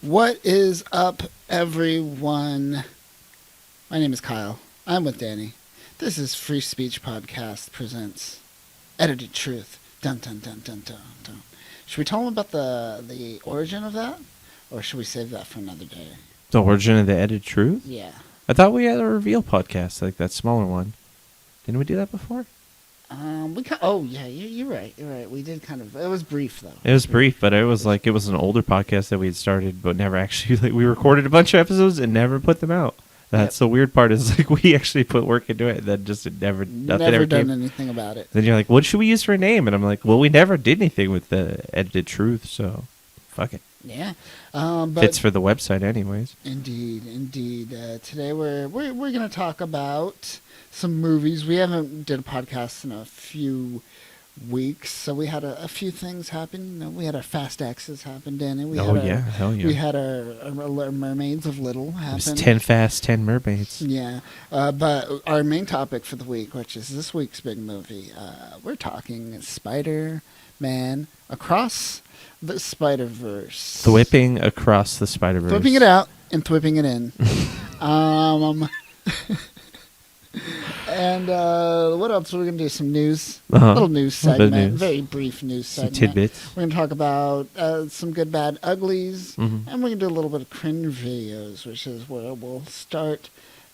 What is up, everyone? My name is Kyle. I'm with Danny. This is Free Speech Podcast presents Edited Truth. Dun dun dun dun dun dun. Should we tell them about the origin of that, or should we save that for another day? The origin of the Edited Truth? Yeah. I thought we had a reveal podcast, like that smaller one. Didn't we do that before? You're right. You're right. We did kind of. It was brief though. It was brief, but it was an older podcast that we had started, but never actually we recorded a bunch of episodes and never put them out. That's the weird part is we actually put work into it, and then just nothing ever done came. Anything about it. Then you're like, what should we use for a name? And I'm like, well, we never did anything with the Edited Truth, so fuck it. Yeah, fits for the website, anyways. Indeed. Today we're gonna talk about some movies. We haven't did a podcast in a few weeks, so we had a few things happen. We had our Fast X's happen, Danny. Hell yeah. We had our Mermaids of Little happen. It was 10 Fast, 10 Mermaids. Yeah, but our main topic for the week, which is this week's big movie, we're talking Spider-Man Across the Spider-Verse. Thwipping across the Spider-Verse. Thwipping it out and thwipping it in. And what else? We're going to do some news. Little news segment. Very brief news segment. Some tidbits. We're going to talk about some good, bad, uglies. Mm-hmm. And we're going to do a little bit of cringe videos, which is where we'll start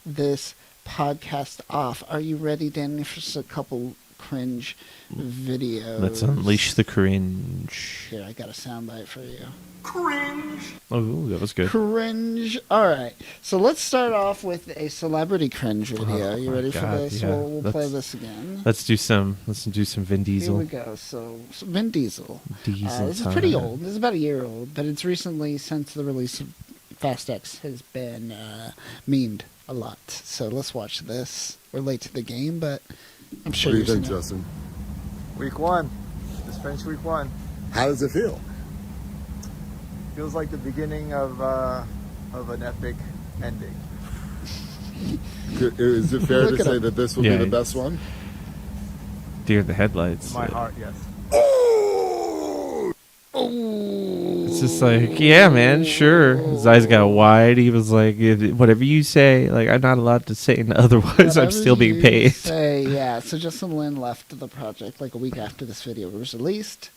this podcast off. Are you ready, Danny, for just a couple cringe videos? Let's unleash the cringe. Here, I got a soundbite for you. Cringe. Oh, that was good. Cringe. All right. So let's start off with a celebrity cringe video. You ready for this? Yeah. We'll play this again. Let's do some Vin Diesel. Here we go. So Vin Diesel. Diesel this is pretty old. This is about a year old, but it's recently, since the release of Fast X, has been memed a lot. So let's watch this. We're late to the game, but I'm sure What do you've you think, seen it. Justin? Week one. Just finished week one. How does it feel? Feels like the beginning of an epic ending. Is it fair Look to at say him. that this will Yeah, be the best one? Deer in the headlights. In my heart, yes. It's just like, yeah, man, sure. His eyes got wide. He was like, whatever you say, like, I'm not allowed to say it, otherwise I'm still being paid. Yeah, so Justin Lin left the project like a week after this video was released,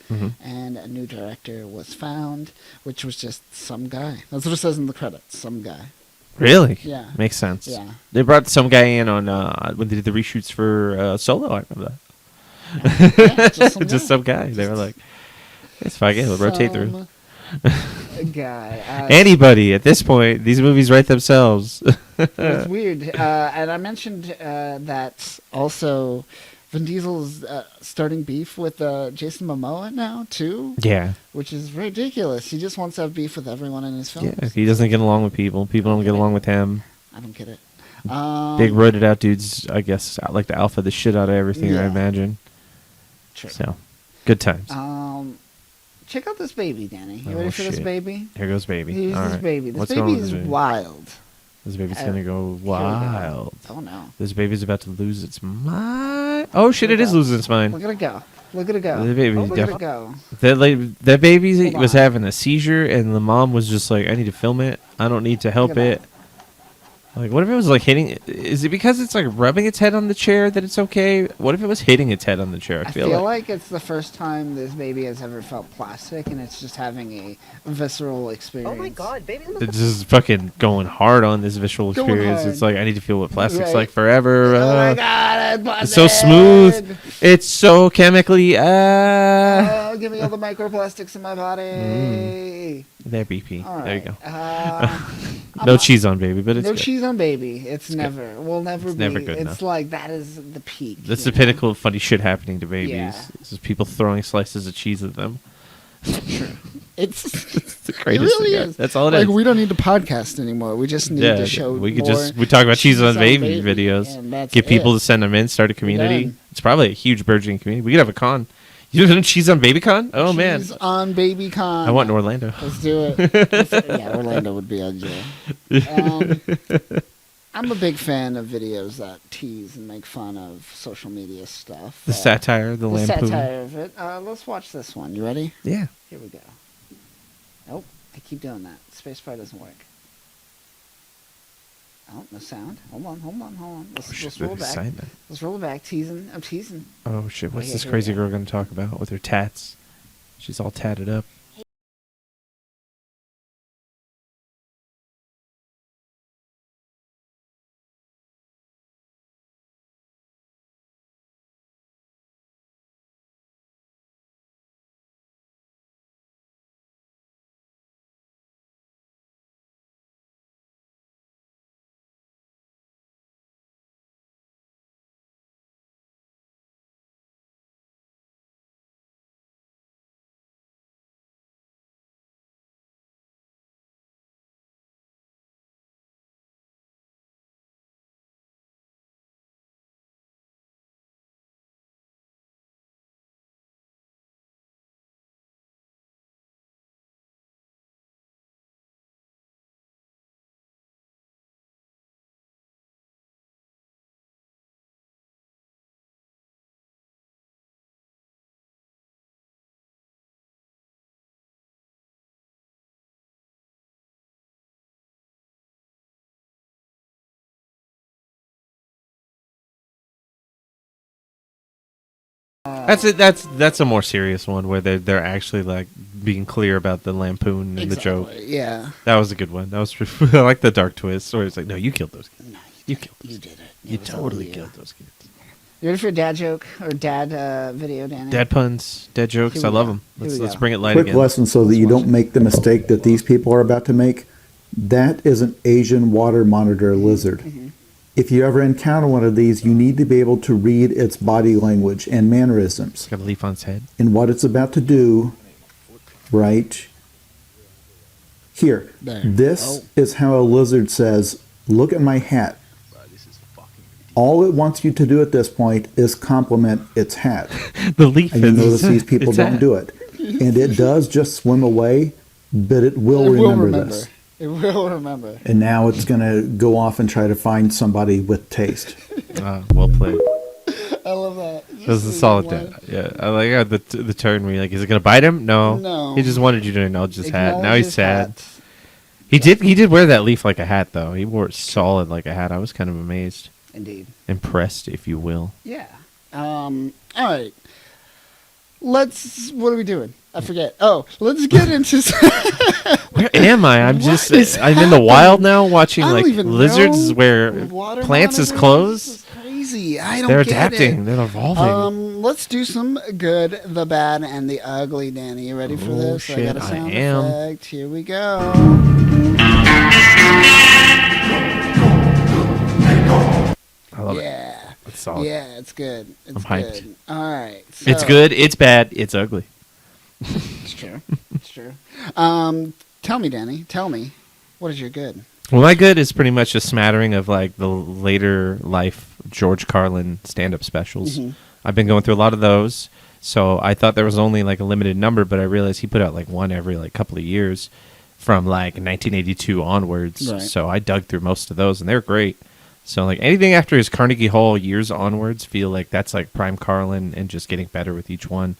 and a new director was found, which was just some guy. That's what it says in the credits, some guy. Really? Yeah. Makes sense. Yeah. They brought some guy in on when they did the reshoots for Solo. I remember that. Yeah, just Some guy. They were like, it's fine. We'll rotate through. A guy. Anybody at this point, these movies write themselves. It's weird. And I mentioned that also Vin Diesel's starting beef with Jason Momoa now, too. Yeah. Which is ridiculous. He just wants to have beef with everyone in his films. Yeah. He doesn't get along with people. People don't get along with him. I don't get it. Big roided out dudes, I guess, like to alpha the shit out of everything, I Yeah. imagine. True. So, good times. Check out this baby, Danny. You ready for this shit. baby? Here goes baby. Here's All this right. baby. This What's baby going on with is this baby? wild. This baby's gonna go Here we go. wild. Oh no. This baby's about to lose its mind. Oh shit! Here It we is go. losing its mind. Look at it go. Look at it go. The baby Oh, look at it def- go. That baby Hold was on. having a seizure, and the mom was just like, "I need to film it. I don't need to help Look at it." Like, what if it was like hitting? Is it because it's like rubbing its head on the chair that it's okay? What if it was hitting its head on the chair? I feel like it's the first time this baby has ever felt plastic, and it's just having a visceral experience. Oh my god, baby! it's just fucking going hard on this visual Going experience. hard. It's like I need to feel what plastic's Right. like forever. Oh my god, it's It's so smooth. It's so chemically. Oh, give me all the microplastics in my body. There, BP. All right. There you go. I'm No not- cheese on baby, but it's no good. cheese on baby. It's never. Will never It's be. never good it's enough. like that is the peak. That's you the know? pinnacle of funny shit happening to babies. Yeah. It's just people throwing slices of cheese at them. It's It's the it greatest really thing. is. That's all it like is. we don't need to podcast anymore. We just need to show. we could more just we talk about cheese on baby and videos. that's Get people it. to send them in. Start a community. done. It's probably a huge burgeoning community. We could have a con. You know cheese on baby con? Oh man, Cheese on baby con. I want in Orlando. Let's do it. Yeah, Orlando would be ideal. I'm a big fan of videos that tease and make fun of social media stuff. The satire, the The lampoon. satire of it. Let's watch this one. You ready? Yeah. Here we go. Nope. I keep doing that. Spacebar doesn't work. Oh, no sound. Hold on. Let's roll it back. Let's roll it back. Teasing. I'm teasing. Oh shit! What's Okay, this here we crazy go. girl going to talk about with her tats? She's all tatted up. That's it. That's a more serious one where they're actually like being clear about the lampoon and the joke. Yeah. That was a good one. That was I like the dark twist where it's like, no, you killed those kids. No, You killed You those did it. You It was all totally you. killed those kids. You ready for a dad joke or dad video, Danny? Dad puns, dad jokes. Here I we love go. them. Here we Let's go. bring it light Quick again. lesson so that you don't make the mistake that these people are about to make. That is an Asian water monitor lizard. Mm-hmm. If you ever encounter one of these, you need to be able to read its body language and mannerisms It's got a leaf on its head. and what it's about to do right here. There. This Oh. is how a lizard says, "Look at my hat." All it wants you to do at this point is compliment its hat. The leaf. And you is- notice these people it's don't that. do it. And it does just swim away, but it will remember this. It will remember. And now it's going to go off and try to find somebody with taste. Well played. I love that. That was a solid dad. Yeah, I like how the turn where you're like, is it gonna bite him? No. No. He just wanted you to acknowledge his hat. Now Acknowledge he's his sad. hat. He did wear that leaf like a hat though. He wore it solid like a hat. I was kind of amazed, Indeed. impressed, if you will. Yeah. All right. What are we doing? I forget. Oh, let's get into. Where am I? I'm What just. is I'm in the wild now, watching I don't like even lizards know. where Water plants is monitors? closed. This is crazy. I don't They're get adapting. it. They're evolving. Let's do some good, the bad, and the ugly. Danny, you ready for Oh, this? shit, I got a I sound am. effect. Here we go. I love it. Yeah. It's solid. Yeah, it's good. It's I'm hyped. good. All right. It's so- good. It's bad. It's ugly. It's true. It's true. Tell me, Danny. Tell me, what is your good? Well, my good is pretty much a smattering of like the later life George Carlin stand-up specials. Mhm. I've been going through a lot of those, so I thought there was only like a limited number, but I realized he put out like one every like couple of years from like 1982 onwards. Right. So I dug through most of those, and they're great. So like anything after his Carnegie Hall years onwards, feel like that's like prime Carlin and just getting better with each one.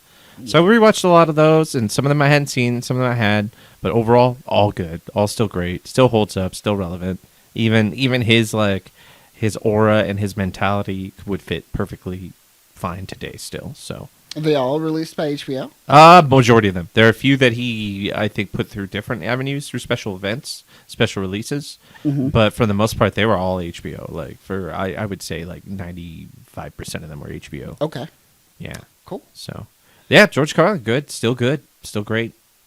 So I rewatched a lot of those, and some of them I hadn't seen, some of them I had, but overall, all good, all still great, still holds up, still relevant. Even his like his aura and his mentality would fit perfectly fine today still. So They all released by HBO. majority of them. There are a few that he I think put through different avenues through special events, special releases, but for the most part, they were all HBO. Like for I would say like 95% of them were HBO. Okay. Yeah. Cool. So yeah, George Carlin, good, still great.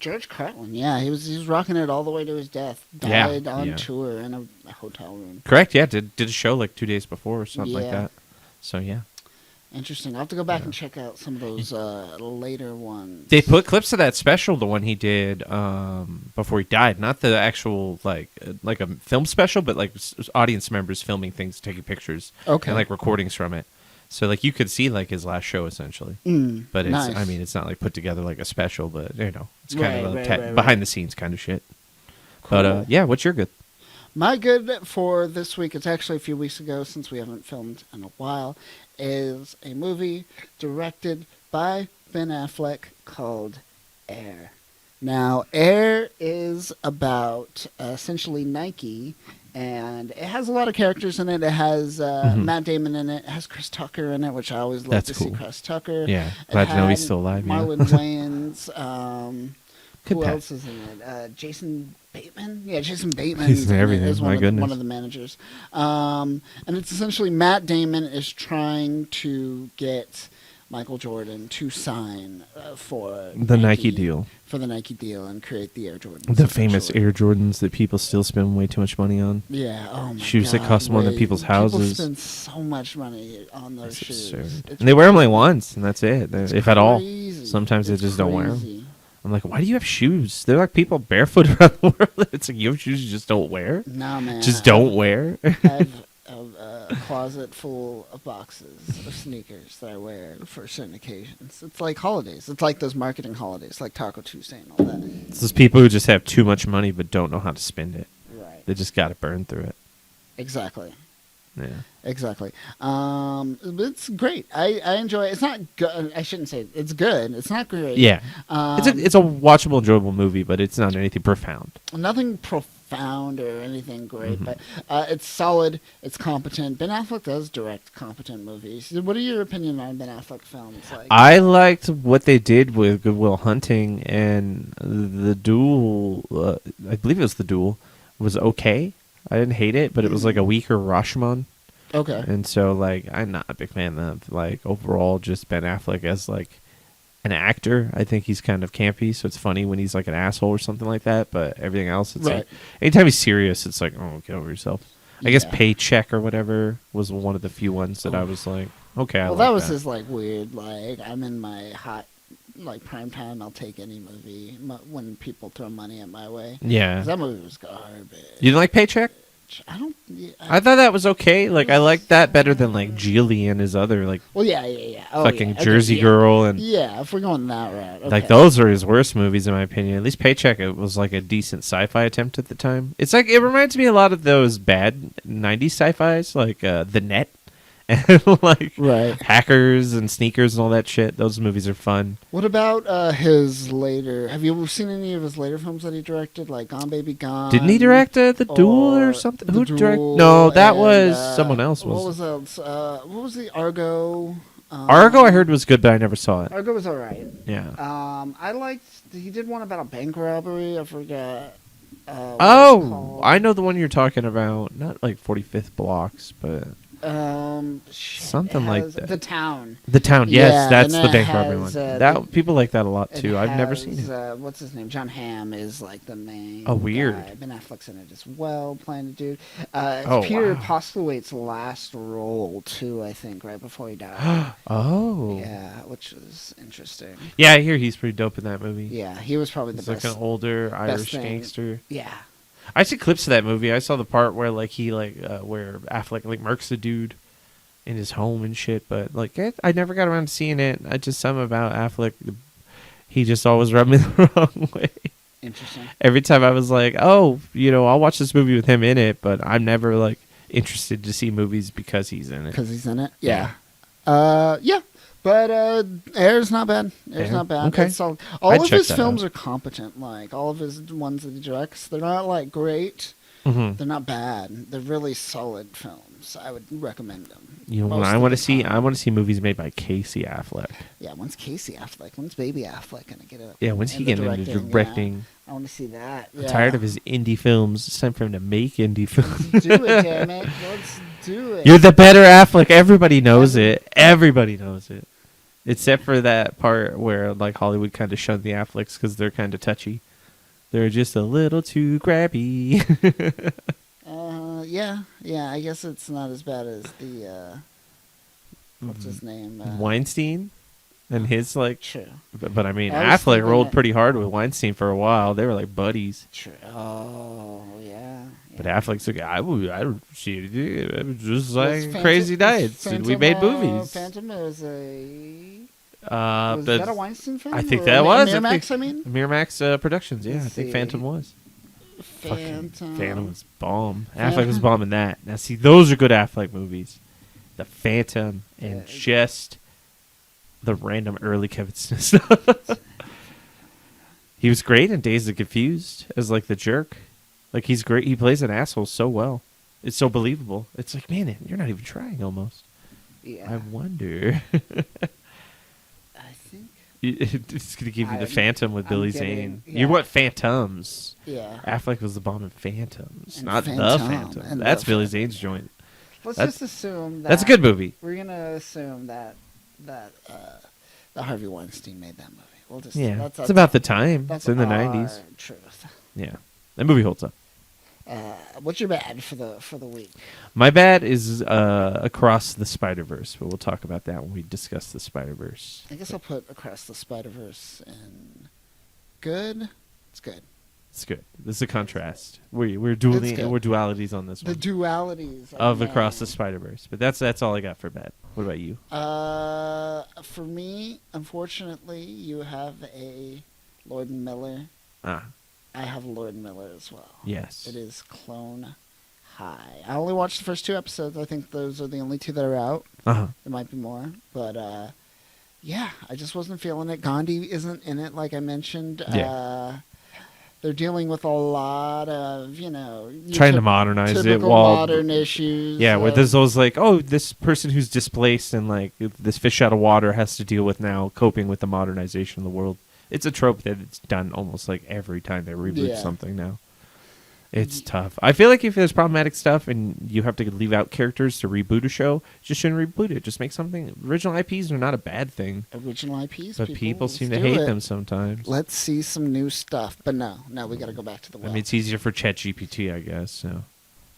George Carlin, yeah, he was rocking it all the way to his death. Yeah, Died on yeah. tour in a hotel room. Correct. Yeah, did a show like 2 days before or something like Yeah. that. So yeah, Interesting. I'll have to go back and check out some of those later ones. they put clips of that special, the one he did before he died, not the actual like a film special, but like audience members filming things, taking pictures, Okay. and like recordings from it. So like you could see like his last show essentially, but it's nice. I mean it's not like put together like a special, but you know it's Right, kind of right. behind the scenes kind of shit. Cool. But yeah, what's your good? My good for this week, it's actually a few weeks ago since we haven't filmed in a while, is a movie directed by Ben Affleck called Air. Now, Air is about essentially Nike, and it has a lot of characters in it. It has Matt Damon in it. It has Chris Tucker in it, which I always love That's to cool. see Chris Tucker. Yeah, It glad to know he's had still alive. Yeah. Marlon Wayans. Good Who pack. else is in it? Jason Bateman? Yeah, Jason Bateman He's in everything, is my one goodness. of the managers. And it's essentially Matt Damon is trying to get Michael Jordan to sign for The Nike deal. For the Nike deal and create the Air Jordans. The famous essentially. Air Jordans that people still spend way too much money on. Yeah, oh my Shoes God, that cost more than wait. people's houses. People spend so much money on those It's shoes. absurd. It's And they wear them like once, and that's it, It's if at all. crazy. Sometimes It's they just don't wear them. crazy. I'm like, why do you have shoes? They're like people barefoot around the world. It's like you have shoes you just don't wear. Nah, man. Just don't wear. I have a closet full of boxes of sneakers that I wear for certain occasions. It's like holidays. It's like those marketing holidays, like Taco Tuesday and all that. It's those people who just have too much money but don't know how to spend it. Right. They just got to burn through it. Exactly. Yeah. Exactly. But it's great. I enjoy it. It's not good. I shouldn't say it's good. It's not great. Yeah. Um, It's a watchable, enjoyable movie, but it's not anything profound. Nothing profound or anything great, Mm-hmm. but it's solid. It's competent. Ben Affleck does direct competent movies. What are your opinion on Ben Affleck films? Like, I liked what they did with Good Will Hunting, and the Duel, I believe it was The Duel, was okay. I didn't hate it, but it was like a weaker Rashomon. okay. And so, like, I'm not a big fan of, like, overall just Ben Affleck as, like, an actor. I think he's kind of campy, so it's funny when he's, like, an asshole or something like that. But everything else, it's Right. like, anytime he's serious, it's like, oh, get over yourself. I guess Yeah. Paycheck or whatever was one of the few ones that I was like, okay, I Well, like that was his like weird. Like, I'm in my hot, like prime time. I'll take any movie when people throw money at my way. Yeah. 'Cause that movie was garbage. You didn't like Paycheck? I don't. Yeah, I thought that was okay. Like, I liked that better than, like, Geely and his other, like, well, yeah. Oh, fucking yeah. Okay, Jersey yeah. Girl and... Yeah, if we're going that route. Okay. Like, those are his worst movies, in my opinion. At least Paycheck, it was like a decent sci-fi attempt at the time. It's like, it reminds me a lot of those bad 90s sci-fis, like The Net, and like Right. Hackers and Sneakers and all that shit. Those movies are fun. What about his later? Have you ever seen any of his later films that he directed, like Gone Baby Gone? Didn't he direct The Duel or something? The Who directed? Duel No, that and, was someone else. What was else? What was the Argo? Argo I heard was good, but I never saw it. Argo was alright. Yeah. I liked. He did one about a bank robbery. I forgot. What it's Oh, called. I know the one you're talking about. Not like 45th Blocks, but Shit, Something it like has- that. The Town. The Town. Yes, Yeah, that's and the it bank robbery has, one. That people like that a lot It too. I've never has, seen it. What's his name? John Hamm is like the main. Oh, weird. guy. Ben Affleck's in it as well, playing the dude. Oh, Peter wow. Postlewaite's last role too, I think, right before he died. Oh. Yeah, which was interesting. Yeah, I hear he's pretty dope in that movie. Yeah, he was probably the He's like best. an older Irish thing. gangster. Yeah, I see clips of that movie. I saw the part where like he where Affleck like murks the dude in his home and shit. But like I never got around to seeing it. I just something about Affleck. He just always rubbed me the wrong way. interesting. Every time I was like, oh, I'll watch this movie with him in it, but I'm never like interested to see movies because he's in it. Because he's in it. Yeah. Yeah. But Air's not bad. Air's Air? not bad. Okay. It's solid. All I'd of check his that films out. are competent. Like all of his ones that he directs, they're not like great. Mhm. They're not bad. They're really solid films. I would recommend them. When most I of want the to see, time. I want to see movies made by Casey Affleck. Yeah, when's Casey Affleck? When's Baby Affleck gonna get up? Yeah, when's he into getting into directing? directing? Yeah, I want to see that. I'm tired of his indie films. It's time for him to make indie films. Do it, damn it. Let's do it. You're the better Affleck. Everybody knows it. Everybody knows it. Except for that part where like Hollywood kind of shunned the Afflecks because they're kind of touchy. They're just a little too grabby. Yeah. I guess it's not as bad as the what's his name? Weinstein and his like. True. But I mean, I was Affleck thinking rolled that- pretty hard with Weinstein for a while. They were like buddies. True. Oh, yeah. But Affleck's like, I don't see it. It was just Was like Phantom- crazy nights, and we made movies. Phantom is was But that a Weinstein film? I think Or that was. Miramax, I mean? Miramax Productions. Yeah, I Let's think see. Phantom was. Phantom. Phantom was bomb. Phantom. Affleck was bombing that. Now, see, those are good Affleck movies. The Phantom and Yeah. just the random early Kevin Smith stuff. He was great in Dazed and Confused as like the jerk. Like he's great. He plays an asshole so well. It's so believable. It's like, man, you're not even trying almost. Yeah. I wonder. I think. It's going to give you the Phantom with I'm Billy getting- Zane. yeah. You want Phantoms. Yeah. Affleck was the bomb in Phantoms, And not the Phantom, Phantom. and That's the Billy Phantom. Zane's joint. Let's That's- just assume that That's a good movie. We're gonna assume that Harvey Weinstein made that movie. We'll just Yeah, it's about the time. That's It's in the our 90s. Truth. Yeah, that movie holds up. What's your bad for the week? My bad is Across the Spider-Verse, but we'll talk about that when we discuss the Spider-Verse. I guess I'll put Across the Spider-Verse in good. It's good. It's good. This is a contrast. We're It's good. dualities on this The one dualities of man. Across the Spider-Verse. But that's all I got for bad. What about you? For me, unfortunately, you have a Lord and Miller. Ah, I have Lord and Miller as well. yes. It is Clone High. I only watched the first 2 episodes. I think those are the only 2 that are out. Uh-huh. There might be more, but yeah, I just wasn't feeling it. Gandhi isn't in it, like I mentioned. Yeah. They're dealing with a lot of, Trying to modernize it typical while modern issues. yeah, where there's those like, oh, this person who's displaced and like this fish out of water has to deal with now coping with the modernization of the world. It's a trope that it's done almost like every time they reboot Yeah. something now. It's tough. I feel like if there's problematic stuff and you have to leave out characters to reboot a show, just shouldn't reboot it. Just make something. Original IPs are not a bad thing, original IPs, but people seem to let's do hate it. them sometimes. Let's see some new stuff. But no, we got to go back to the I well. mean, it's easier for ChatGPT, I guess. So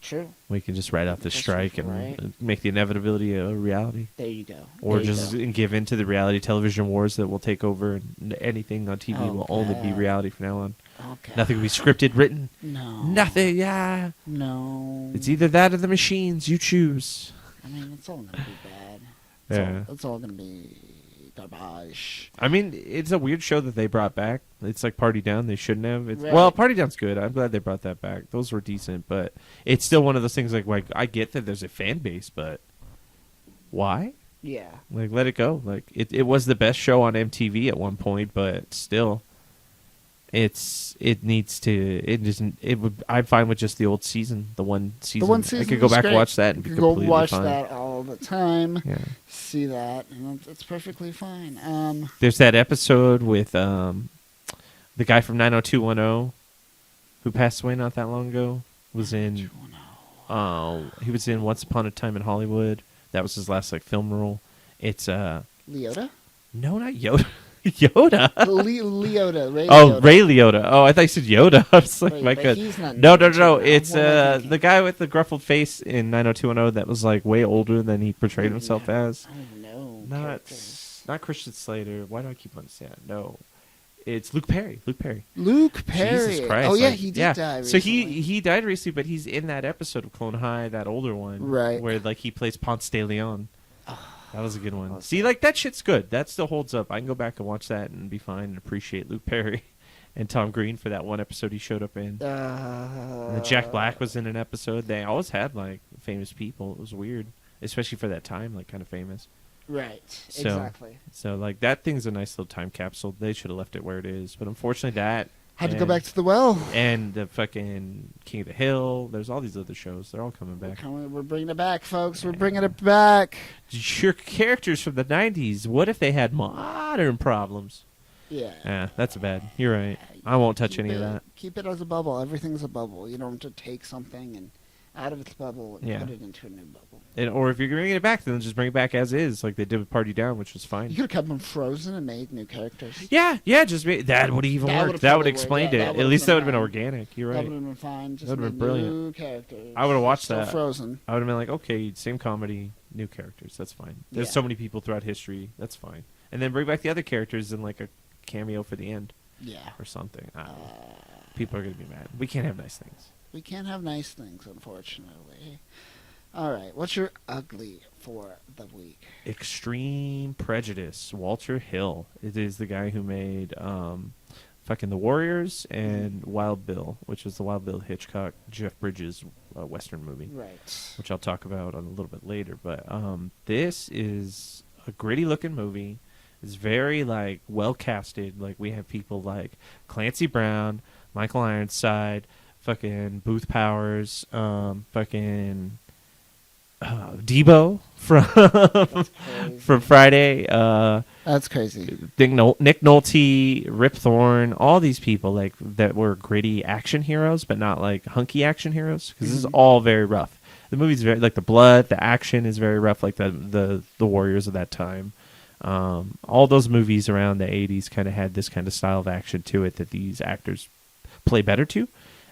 True. we can just write out the That's strike and right. make the inevitability a reality. There you go. Or There you just go. give in to the reality television wars that will take over, and anything on TV Oh, will only be God. reality from now on. Okay. Nothing will be scripted, written. No. Nothing, yeah. No. It's either that or the machines. You choose. I mean, it's all gonna be bad. Yeah. It's all gonna be garbage. I mean, it's a weird show that they brought back. It's like Party Down. They shouldn't have. Right. Well, Party Down's good. I'm glad they brought that back. Those were decent, but it's still one of those things like I get that there's a fan base, but why? Yeah. Like, let it go. Like, it was the best show on MTV at one point, but still, I'm fine with just the old season, the one season. The one season I could go was back great. and watch that and be You can go completely watch fine. that all the time. Yeah. See that, and it's perfectly fine. There's that episode with the guy from 90210 who passed away not that long ago. Was in he was in Once Upon a Time in Hollywood. That was his last like film role. It's Leota? no, not Yoda. Yoda. Leota. Ray Oh, Liotta. Ray Liotta. Oh, I thought you said Yoda. I was like, Wait, my but God. he's not No. 90210. It's What am I thinking? the guy with the gruffled face in 90210 that was like way older than he portrayed himself as. I don't know. Not characters. Christian Slater. Why do I keep on saying that? No. It's Luke Perry. Luke Perry. Jesus Christ. Oh yeah, like, he did yeah. die. So Recently. he died recently, but he's in that episode of Clone High, that older one, Right. Where like he plays Ponce de Leon. That was a good one. Awesome. See, like that shit's good. That still holds up. I can go back and watch that and be fine and appreciate Luke Perry and Tom Green for that one episode he showed up in. And then Jack Black was in an episode. They always had like famous people. It was weird, especially for that time, like kind of famous. Right. So- Exactly. So like that thing's a nice little time capsule. They should have left it where it is, but unfortunately that Had to go and- back to the well. and the fucking King of the Hill. There's all these other shows. They're all coming back. We're bringing it back, folks. We're bringing it back. Your characters from the 90s, what if they had modern problems? Yeah. Yeah, that's bad. You're right. I won't touch Keep any of it- that. Keep it as a bubble. Everything's a bubble. You don't have to take something and out of its bubble and Yeah. put it into a new bubble. Or if you're bringing it back, then just bring it back as is, like they did with Party Down, which was You fine. could have kept them frozen and made new characters. Yeah, just that would even That work. would've That would probably explain worked. Yeah, it. that At would've least that been would have been fine. organic. You're That right. would have been fine. Just That'd have made been brilliant. new characters. I would've watched Still that. frozen. I would have been like, okay, same comedy, new characters. That's fine. There's Yeah. so many people throughout history. That's fine. And then bring back the other characters in like a cameo for the end Yeah. or something. I don't know. People are going to be mad. We can't have nice things. We can't have nice things, unfortunately. All right. What's your ugly for the week? Extreme Prejudice. Walter Hill. It is the guy who made fucking The Warriors and Wild Bill, which was the Wild Bill Hitchcock, Jeff Bridges Western movie, Right. which I'll talk about a little bit later. But this is a gritty looking movie It's very like well casted. Like we have people like Clancy Brown, Michael Ironside, fucking Booth Powers, fucking Debo from from Friday. That's crazy. Nick Nolte, Rip Torn, all these people like that were gritty action heroes, but not like hunky action heroes. Because this is all very rough. The movie's very like the blood, the action is very rough, like the warriors of that time. All those movies around the 80s kind of had this kind of style of action to it that these actors play better to.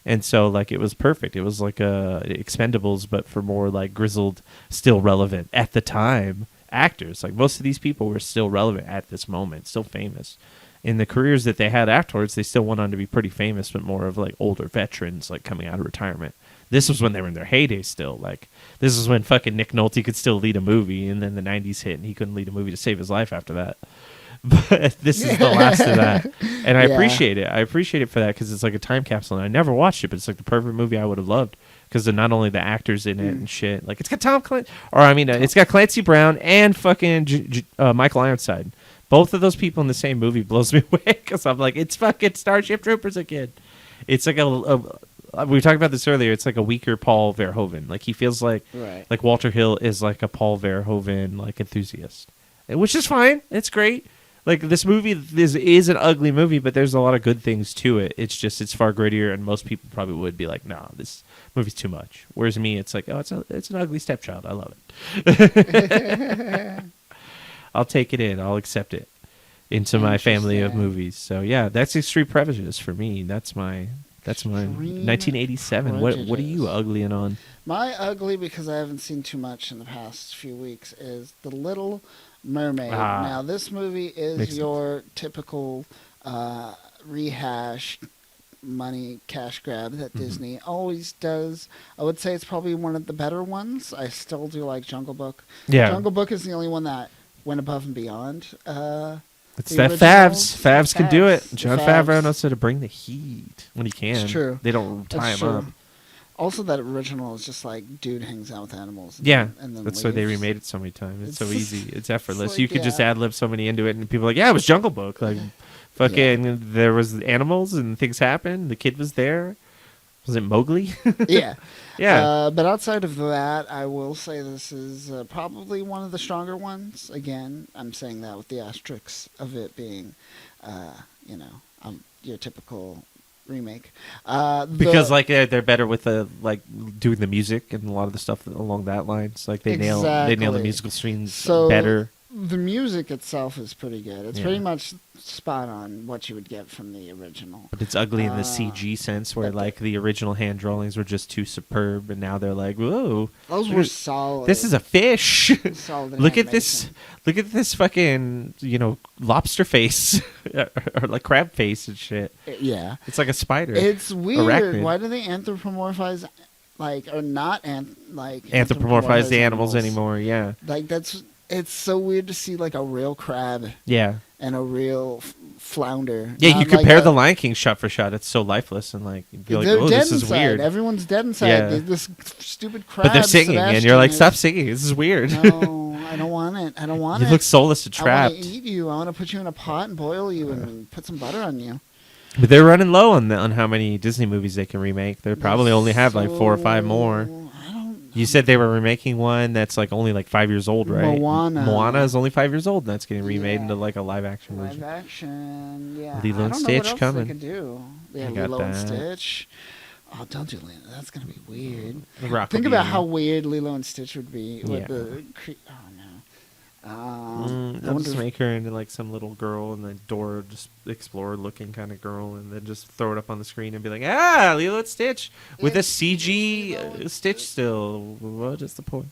And so, like, it was perfect. It was like Expendables, but for more, like, grizzled, still relevant at the time actors. Like, most of these people were still relevant at this moment, still famous. In the careers that they had afterwards, they still went on to be pretty famous, but more of, like, older veterans, like, coming out of retirement. This was when they were in their heyday still. Like, this is when fucking Nick Nolte could still lead a movie, and then the 90s hit, and he couldn't lead a movie to save his life after that. But this is the last of that. And I appreciate it. I appreciate it for that because it's like a time capsule. And I never watched it, but it's like the perfect movie I would have loved because of not only the actors in it and shit. Like, it's got it's got Clancy Brown and fucking Michael Ironside. Both of those people in the same movie blows me away because I'm like, it's fucking Starship Troopers again. It's like we talked about this earlier. It's like a weaker Paul Verhoeven. Like, he feels like Walter Hill is like a Paul Verhoeven like enthusiast, which is fine. It's great. Like, this movie is an ugly movie, but there's a lot of good things to it. It's just it's far grittier, and most people probably would be like, "No, this movie's too much." Whereas me, it's like, "Oh, it's an ugly stepchild. I love it. I'll take it in. I'll accept it into my family of movies." So yeah, that's Extreme Prejudice for me. That's my 1987. What are you uglying on? My ugly, because I haven't seen too much in the past few weeks, is The Little Mermaid. Now, this movie is your typical rehash money cash grab that Disney always does. I would say it's probably one of the better ones. I still do like Jungle Book. Yeah. Jungle Book is the only one that went above and beyond. It's that Favs. Favs can do it. John Favreau knows how to bring the heat when he can. It's true. They don't tie him up. Also, that original is just like dude hangs out with animals. Yeah, and then that's leaves. why they remade it so many times. It's so easy. It's effortless. Like, you could just ad-lib so many into it, and people are like, yeah, it was Jungle Book. Like, fucking, there was animals and things happened. The kid was there. Was it Mowgli? Yeah. Yeah. But outside of that, I will say this is probably one of the stronger ones. Again, I'm saying that with the asterisks of it being, your typical remake. Because they're better with doing the music and a lot of the stuff along that lines. Like they nail the musical streams better. The music itself is pretty good. It's pretty much spot on what you would get from the original. But it's ugly in the CG sense, where like the original hand drawings were just too superb, and now they're like, whoa, those were solid. This is a fish. Solid. Look at this fucking lobster face or like crab face and shit. Yeah, it's like a spider. It's weird. Arachnid. Why do they anthropomorphize? Or not anthropomorphize the animals anymore? Yeah, it's so weird to see like a real crab. Yeah. And a real flounder. Yeah, you compare the Lion King shot for shot. It's so lifeless and like you feel like, oh, this is weird. Everyone's dead inside. Yeah. This stupid crab. But they're singing, and you're like, stop singing. This is weird. No, I don't want it. I don't want it. You look soulless and trapped. I want to eat you. I want to put you in a pot and boil you and put some butter on you. But they're running low on how many Disney movies they can remake. They probably only have like 4 or 5 more. You said they were remaking one that's like only like 5 years old, right? Moana is only 5 years old, and that's getting remade into like a live action version. Live action, yeah. Lilo and Stitch know what coming. Else they could do. Yeah, Lilo and Stitch. Oh, don't do Lilo. That's gonna be weird. Think about how weird Lilo and Stitch would be with the. Oh no. They'll just make her into like some little girl and then Dora just Explorer looking kind of girl, and then just throw it up on the screen and be like, Lilo and Stitch with a CG Stitch still. What is the point?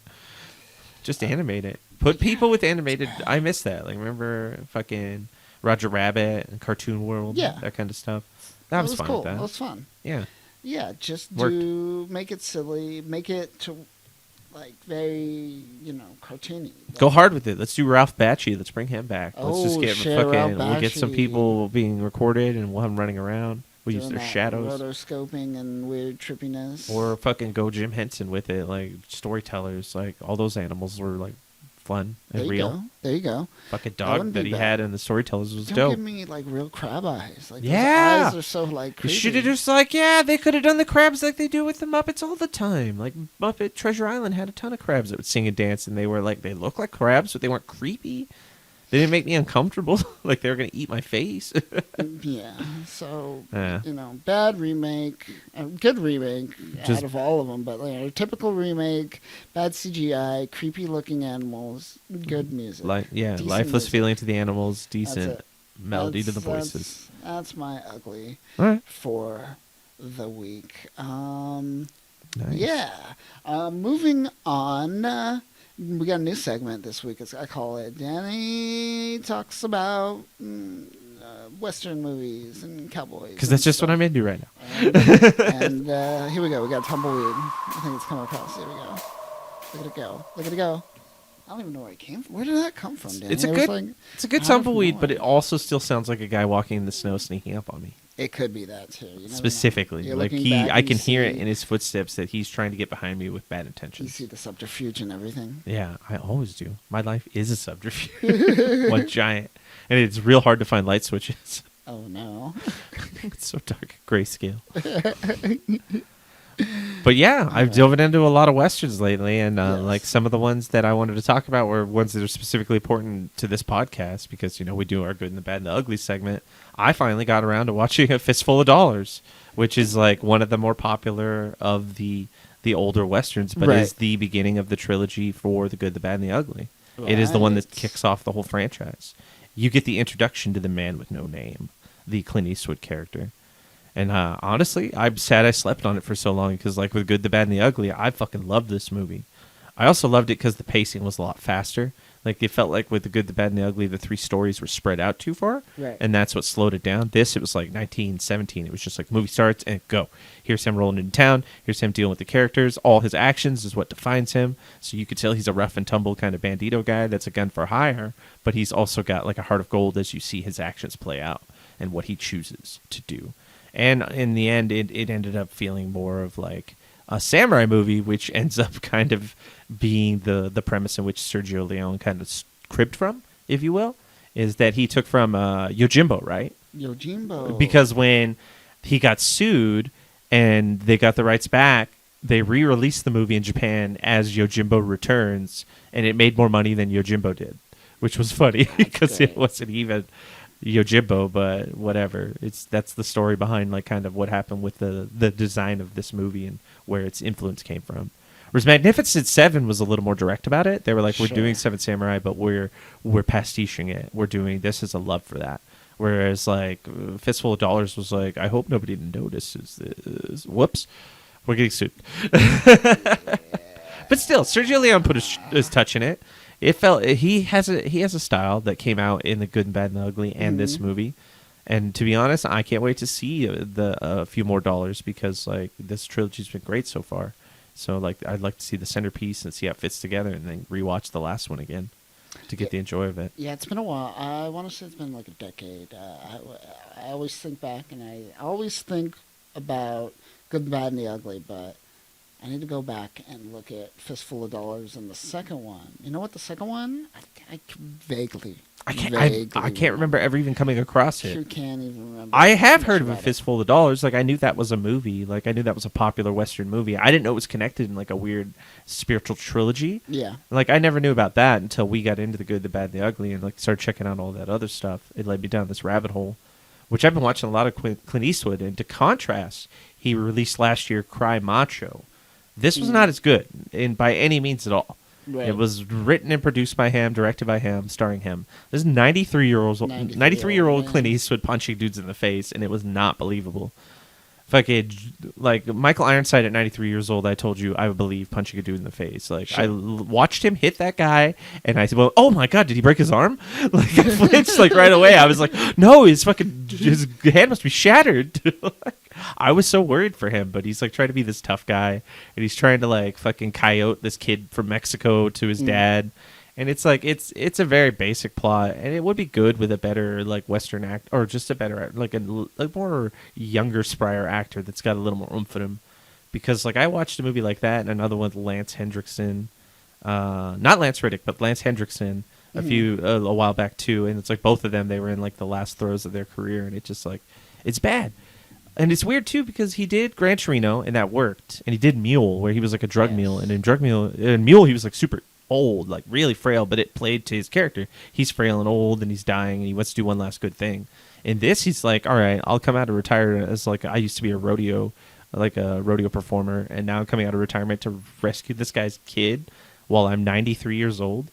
Just animate it. Put people with animated. I miss that. Like, remember fucking Roger Rabbit and Cartoon World? Yeah, that kind of stuff. That was fun. Cool. That was fun. Yeah. Yeah, just make it silly, make it to. Like very, cartoony. Go hard with it. Let's do Ralph Bakshi. Let's bring him back. Let's just get We'll get some people being recorded, and we'll have them running around. We'll use their shadows, rotoscoping, and weird trippiness. Or fucking go Jim Henson with it, like storytellers. Like all those animals were like fun There and you real. go. There you go. Fucking That dog wouldn't that be he bad. had in the Storytellers was Don't dope. give me like real crab eyes. Like Yeah. those eyes are so like They creepy. should have just like, yeah, they could have done the crabs like they do with the Muppets all the time. Like Muppet Treasure Island had a ton of crabs that would sing and dance, and they were like, they looked like crabs, but they weren't creepy. They didn't make me uncomfortable, like they were gonna eat my face. Yeah. So Yeah. bad remake, good remake Just- out of all of them, but typical remake, bad CGI, creepy looking animals, good music. Lifeless Decent music. feeling to the animals, decent it. melody to the That's- voices. That's my ugly All right. for the week. Nice. Yeah. Moving on. We got a new segment this week. I call it Danny Talks About Western Movies and Cowboys. Because that's just what I'm into right now. And here we go. We got Tumbleweed. I think it's coming across. Here we go. Look at it go. Look at it go. I don't even know where it came from. Where did that come from, Danny? It's a It was good, it's a good out of tumbleweed, but it nowhere. also still sounds like a guy walking in the snow sneaking up on me. It could be that too. You never know. Specifically, You're like looking back I and can you hear it see- in his footsteps that he's trying to get behind me with bad You intentions. see the subterfuge and everything. Yeah, I always do. My life is a subterfuge, one giant, and it's real hard to find light switches. Oh no. It's so dark, grayscale. But yeah, I've dove into a lot of westerns lately, and Yes. like some of the ones that I wanted to talk about were ones that are specifically important to this podcast because we do our good and the bad and the ugly segment. I finally got around to watching A Fistful of Dollars, which is like one of the more popular of the older westerns, but Right. is the beginning of the trilogy for the good, the bad, and the ugly. It is the one that Right. kicks off the whole franchise. You get the introduction to the man with no name, the Clint Eastwood character. And honestly, I'm sad I slept on it for so long because, like, with Good, the Bad, and the Ugly, I fucking loved this movie. I also loved it because the pacing was a lot faster. Like, it felt like with The Good, the Bad, and the Ugly, the three stories were spread out too far. Right. And that's what slowed it down. This, it was like 1917. It was just like movie starts and go. Here's him rolling into town. Here's him dealing with the characters. All his actions is what defines him. So you could tell he's a rough and tumble kind of bandito guy that's a gun for hire, but he's also got like a heart of gold as you see his actions play out and what he chooses to do. And in the end, it ended up feeling more of like a samurai movie, which ends up kind of being the premise in which Sergio Leone kind of cribbed from, if you will, is that he took from Yojimbo, right? Yojimbo. Because when he got sued and they got the rights back, they re-released the movie in Japan as Yojimbo Returns, and it made more money than Yojimbo did, which was funny because great. it wasn't even Yojimbo, but whatever. That's the story behind like kind of what happened with the design of this movie and where its influence came from. Whereas Magnificent Seven was a little more direct about it. They were like, we're Sure. doing Seven Samurai, but we're pastiching it. We're doing this as a love for that. Whereas like Fistful of Dollars was like, I hope nobody notices this. Whoops, we're getting sued. But still, Sergio Leone put his touch in it. It felt he has a style that came out in The Good and Bad and the Ugly and this movie. And to be honest, I can't wait to see a few more dollars because like this trilogy's been great so far. So like I'd like to see the centerpiece and see how it fits together, and then rewatch the last one again to get the enjoy of it. Yeah, it's been a while. I want to say it's been like a decade. I always think back, and I always think about Good, the Bad, and the Ugly, but I need to go back and look at Fistful of Dollars and the second one. You know what? The second one, I vaguely. I can't remember ever even coming across You it. can't even remember. I have much heard of A about it. Fistful of Dollars. Like I knew that was a movie. Like I knew that was a popular Western movie. I didn't know it was connected in like a weird spiritual trilogy. Yeah. Like I never knew about that until we got into The Good, the Bad, and the Ugly, and like started checking out all that other stuff. It led me down this rabbit hole, which I've been watching a lot of Clint Eastwood. And to contrast, he released last year Cry Macho. This was not as good, by any means at all. Right. It was written and produced by him, directed by him, starring him. This is 93-year-old man. Clint Eastwood punching dudes in the face, and it was not believable. Fucking like Michael Ironside at 93 years old, I told you I would believe punching a dude in the face. Like Sure. watched him hit that guy, and I said, "Well, oh my god, did he break his arm?" Like I flinched like right away. I was like, "No, his hand must be shattered." Like, I was so worried for him, but he's like trying to be this tough guy, and he's trying to like fucking coyote this kid from Mexico to his dad. And it's like it's a very basic plot, and it would be good with a better like Western act, or just a better like more younger, sprier actor that's got a little more oomph in him. Because like I watched a movie like that, and another one with Lance Hendrickson, not Lance Reddick, but Lance Hendrickson a while back too, and it's like both of them, they were in like the last throes of their career, and it's just like it's bad. And it's weird too because he did Gran Torino and that worked, and he did Mule where he was like a drug mule, and in Mule he was like super old, like really frail, but it played to his character. He's frail and old, and he's dying, and he wants to do one last good thing. In this, he's like, all right, I'll come out of retirement as like I used to be a rodeo performer, and now I'm coming out of retirement to rescue this guy's kid while I'm 93 years old.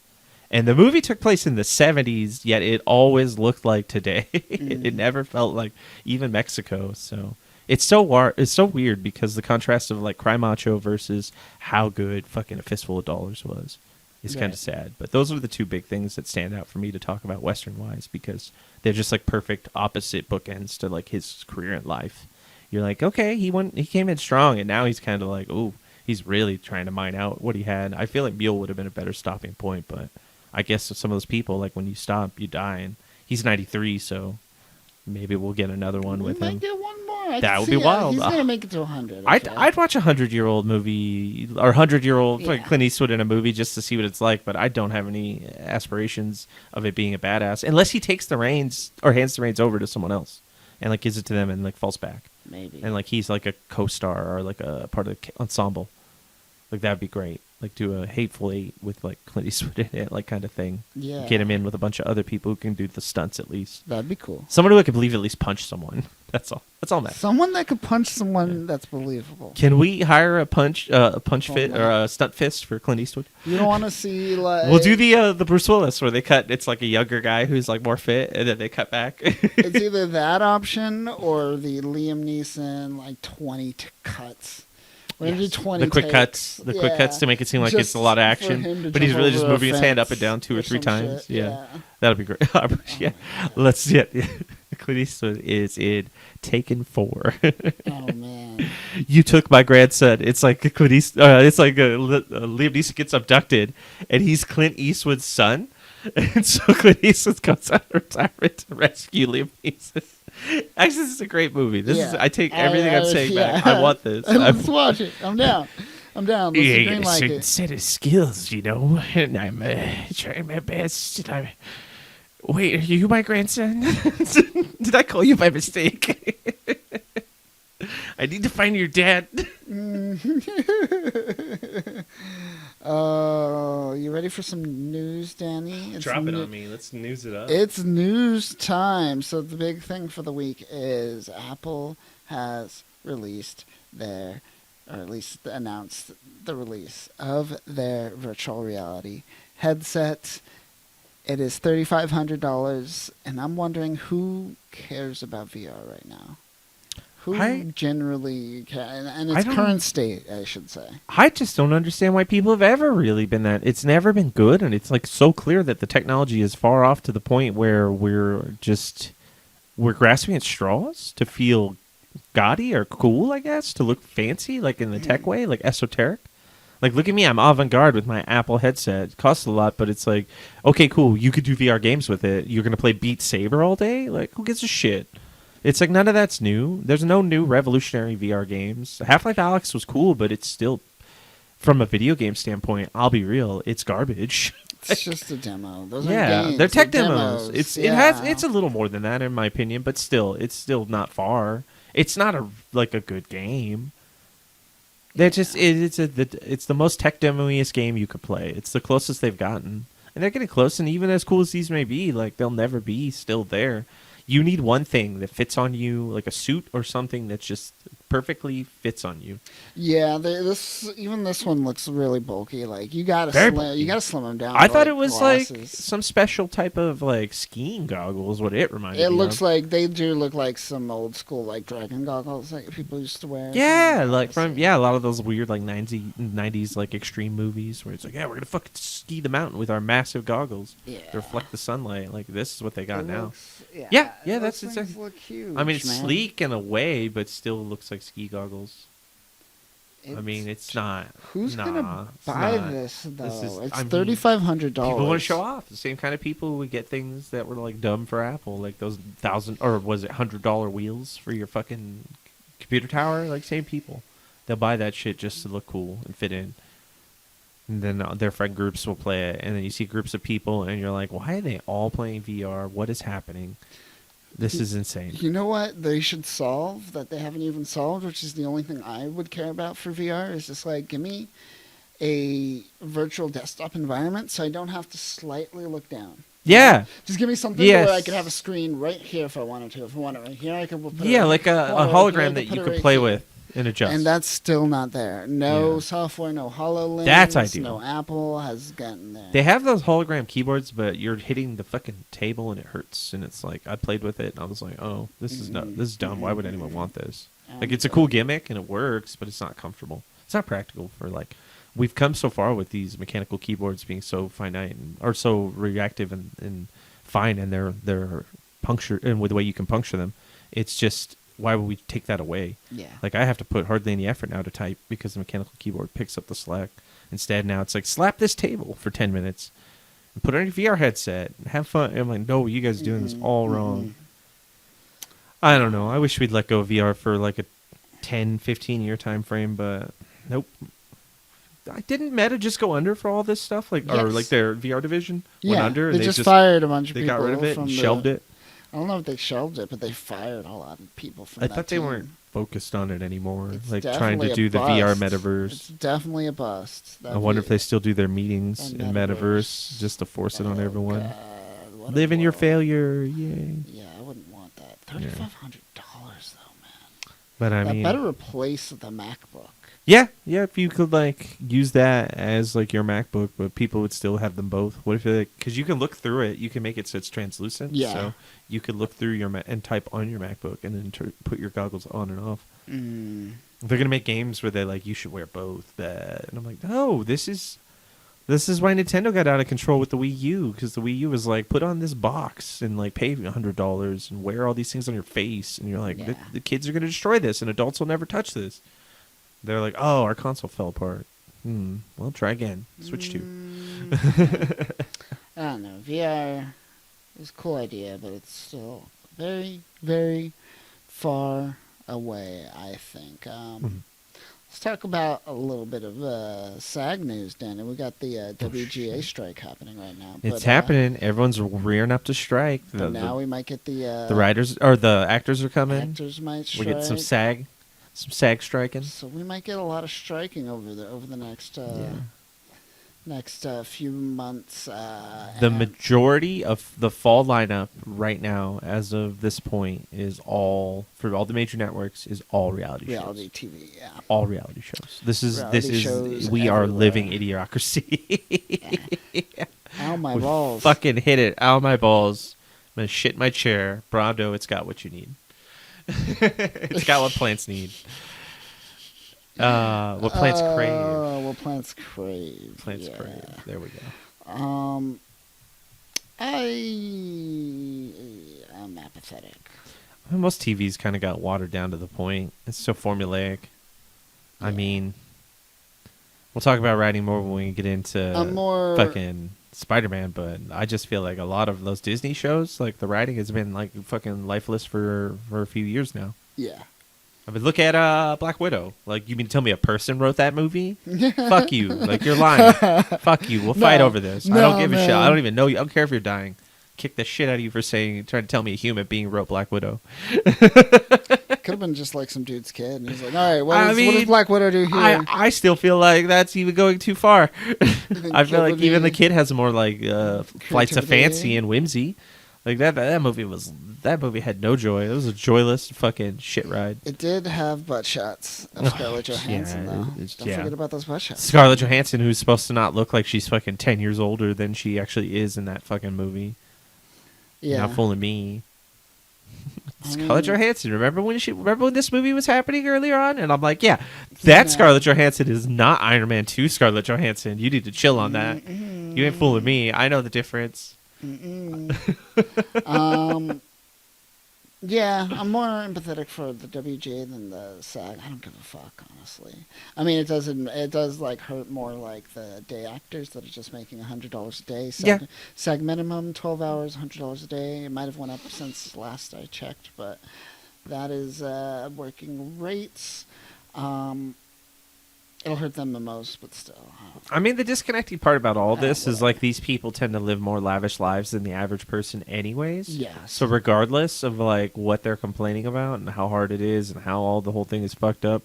And the movie took place in the 70s, yet it always looked like today. It never felt like even Mexico. So it's so weird because the contrast of like Cry Macho versus how good fucking A Fistful of Dollars was is kind of sad. But those are the two big things that stand out for me to talk about Western-wise because they're just like perfect opposite bookends to like his career in life. You're like, okay, he came in strong, and now he's kind of like, ooh, he's really trying to mine out what he had. I feel like Mule would have been a better stopping point, but I guess some of those people, like when you stop, you die, and he's 93, so maybe we'll get another one with him. Might get one more. That would be wild. He's gonna make it to 100. I'd watch a 100-year-old movie or 100-year-old like Yeah. Clint Eastwood in a movie just to see what it's like, but I don't have any aspirations of it being a badass unless he takes the reins or hands the reins over to someone else and like gives it to them and like falls back. Maybe. And like he's like a co-star or like a part of the ensemble. Like that'd be great. Like do a Hateful Eight with like Clint Eastwood in it, like kind of thing. Yeah. Get him in with a bunch of other people who can do the stunts at least. That'd be cool. Someone who I could believe at least punch someone. That's all. That's all, Matt. Someone that could punch someone that's believable. Can we hire a punch Oh, fit or a stunt fist for Clint Eastwood? You don't want to see like We'll do the Bruce Willis where they cut. It's like a younger guy who's like more fit, and then they cut back. It's either that option or the Liam Neeson like 20 cuts. We're gonna do 20 the quick takes. cuts, cuts to make it seem like it's Just a lot of for action, him to but he's jump really just over a moving his hand up fence and down two or three some times. shit. Yeah, that'd be great. Yeah, let's Clint Eastwood is in Taken 4. Oh man. You took my grandson. It's like Clint Eastwood, it's like Liam Neeson gets abducted, and he's Clint Eastwood's son, and so Clint Eastwood comes out of retirement to rescue Liam Neeson. Actually, this is a great movie. I take everything I'm saying back. I want this. Let's watch it. I'm down. Let's green like certain it. set of skills, you know, and I'm trying my best. And wait, are you my grandson? Did I call you by mistake? I need to find your dad. You ready for some news, Danny? Drop it on me. Let's news it up. It's news time. So the big thing for the week is Apple has released or at least announced the release of their virtual reality headset. It is $3,500, and I'm wondering who cares about VR right now. Who generally can, and its current state, I should say. I just don't understand why people have ever really been that. It's never been good, and it's like so clear that the technology is far off to the point where we're grasping at straws to feel gaudy or cool, I guess, to look fancy, like in the tech way, like esoteric. Like, look at me, I'm avant-garde with my Apple headset. It costs a lot, but it's like, okay, cool, you could do VR games with it. You're going to play Beat Saber all day? Like, who gives a shit? It's like none of that's new. There's no new revolutionary VR games. Half-Life Alyx was cool, but it's still, from a video game standpoint, I'll be real, it's garbage. It's just a demo. Those are games. They're tech They're demos. It's a little more than that in my opinion, but still, it's still not far. It's not a good game. It's the most tech demo-iest game you could play. It's the closest they've gotten, and they're getting close. And even as cool as these may be, like they'll never be still there. You need one thing that fits on you, like a suit or something that just perfectly fits on you. Yeah, this one looks really bulky. Like you gotta slim them down. I thought it was glasses. like some special type of like skiing goggles. What it reminded me It of. looks like they do look like some old school like dragon goggles that people used to wear. Yeah, like from a lot of those weird like 90s like extreme movies where it's like, yeah, we're gonna fucking ski the mountain with our massive goggles to reflect the sunlight. Like this is what they got now. Yeah, that's exactly. Look huge, I mean, it's man. sleek in a way, but still looks like ski goggles. I mean, it's not. Who's gonna it's buy not. this though? It's $3,500. $3,500. People want to show off. The same kind of people who would get things that were like dumb for Apple, like those $100 wheels for your fucking computer tower. Like same people, they'll buy that shit just to look cool and fit in. And then their friend groups will play it, and then you see groups of people, and you're like, why are they all playing VR? What is happening? This is insane. You know what they should solve that they haven't even solved, which is the only thing I would care about for VR, is just like, give me a virtual desktop environment so I don't have to slightly look down. Yeah. Just give me something Yes. where I could have a screen right here if I wanted to. If I want it right here, I could put it Yeah, right like here. a Or hologram I that put you it could right play here. with and adjust. And that's still not there. No Yeah. software, no HoloLens. That's ideal. No Apple has gotten there. They have those hologram keyboards, but you're hitting the fucking table and it hurts. And it's like, I played with it and I was like, oh, this is this is dumb. Why would anyone want this? Like, it's a cool gimmick and it works, but it's not comfortable. It's not practical for, like, we've come so far with these mechanical keyboards being so finite and, or so reactive and fine, and they're puncture, and with the way you can puncture them, it's just, why would we take that away? Yeah. Like, I have to put hardly any effort now to type because the mechanical keyboard picks up the slack. Instead, now it's like, slap this table for 10 minutes and put on your VR headset and have fun. And I'm like, no, you guys are doing this all wrong. I don't know. I wish we'd let go of VR for like a 10, 15-year time frame, but nope. Didn't Meta just go under for all this stuff? Like, or Yes. like their VR division went Yeah, under, and they just fired a bunch of they people. got rid of it from and the- shelved it. I don't know if they shelved it, but they fired a lot of people from I that thought they team. weren't focused on it anymore. It's Like trying definitely to a do the VR bust. metaverse. It's definitely a bust. I wonder if they still do their meetings And in metaverse just to force it on everyone. God, what a Live in your blow. failure, yay! Yeah, I wouldn't want that. $3,500 though, man. But I That mean, better replace the MacBook. yeah. If you could like use that as like your MacBook, but people would still have them both. What if like, because you can look through it, you can make it so it's translucent. Yeah. So you could look through your and type on your MacBook, and then put your goggles on and off. They're gonna make games where they're like, you should wear both. And I'm like, no, this is why Nintendo got out of control with the Wii U, because the Wii U was like, put on this box and like pay $100 and wear all these things on your face, and you're like, Yeah. the kids are gonna destroy this, and adults will never touch this. They're like, oh, our console fell apart. Well, try again. Switch to. I don't know. VR is a cool idea, but it's still very, very far away, I think. Let's talk about a little bit of SAG news, Danny. We got the WGA strike happening right now. It's happening. Everyone's rearing up to strike. But now we might get the writers or the actors are coming. actors might strike. We get some SAG striking. So we might get a lot of striking over the next next few months. The and- majority of the fall lineup right now, as of this point, is all for all the major networks. Is all reality reality shows. TV. Yeah. All reality shows. This Reality is shows we are everywhere. living idiocracy. Ow, my We balls. Fucking hit it. Ow, my balls. I'm gonna shit my chair. Bravo, it's got what you need. It's got what plants need. What plants crave. What plants crave. Plants yeah. crave. There we go. I'm apathetic. Most TVs kind of got watered down to the point. It's so formulaic. I mean, we'll talk about writing more when we get into more fucking Spider-Man, but I just feel like a lot of those Disney shows, like the writing has been like fucking lifeless for a few years now. Yeah. I mean, look at Black Widow. Like, you mean to tell me a person wrote that movie? Fuck you. Like, you're lying. Fuck you. We'll fight over this. I don't give a shit. I don't even know you. I don't care if you're dying. Kick the shit out of you for trying to tell me a human being wrote Black Widow. Could have been just like some dude's kid, and he's like, "All right, what does Black Widow do here?" I still feel like that's even going too far. I feel like would even be- the kid has more like flights of Creativity. fancy and whimsy. Like that movie had no joy. It was a joyless fucking shit ride. It did have butt shots of Scarlett Johansson, yeah, though. it's- Don't yeah. forget about those butt shots. Scarlett Johansson, who's supposed to not look like she's fucking 10 years older than she actually is in that fucking movie. Yeah. Not fooling me. I Scarlett mean- Johansson. Remember when this movie was happening earlier on? And I'm like, yeah, that Yeah. Scarlett Johansson is not Iron Man 2 Scarlett Johansson. You need to chill on that. You ain't fooling me. I know the difference. Yeah, I'm more empathetic for the WGA than the SAG. I don't give a fuck, honestly. I mean, it does like hurt more like the day actors that are just making $100 a day. SAG minimum 12 hours, $100 a day. It might have went up since last I checked, but that is working rates. It'll hurt them the most, but still. I mean, the disconnecting part about all this is whatever. like these people tend to live more lavish lives than the average person anyways. Yes. So regardless of like what they're complaining about and how hard it is and how all the whole thing is fucked up,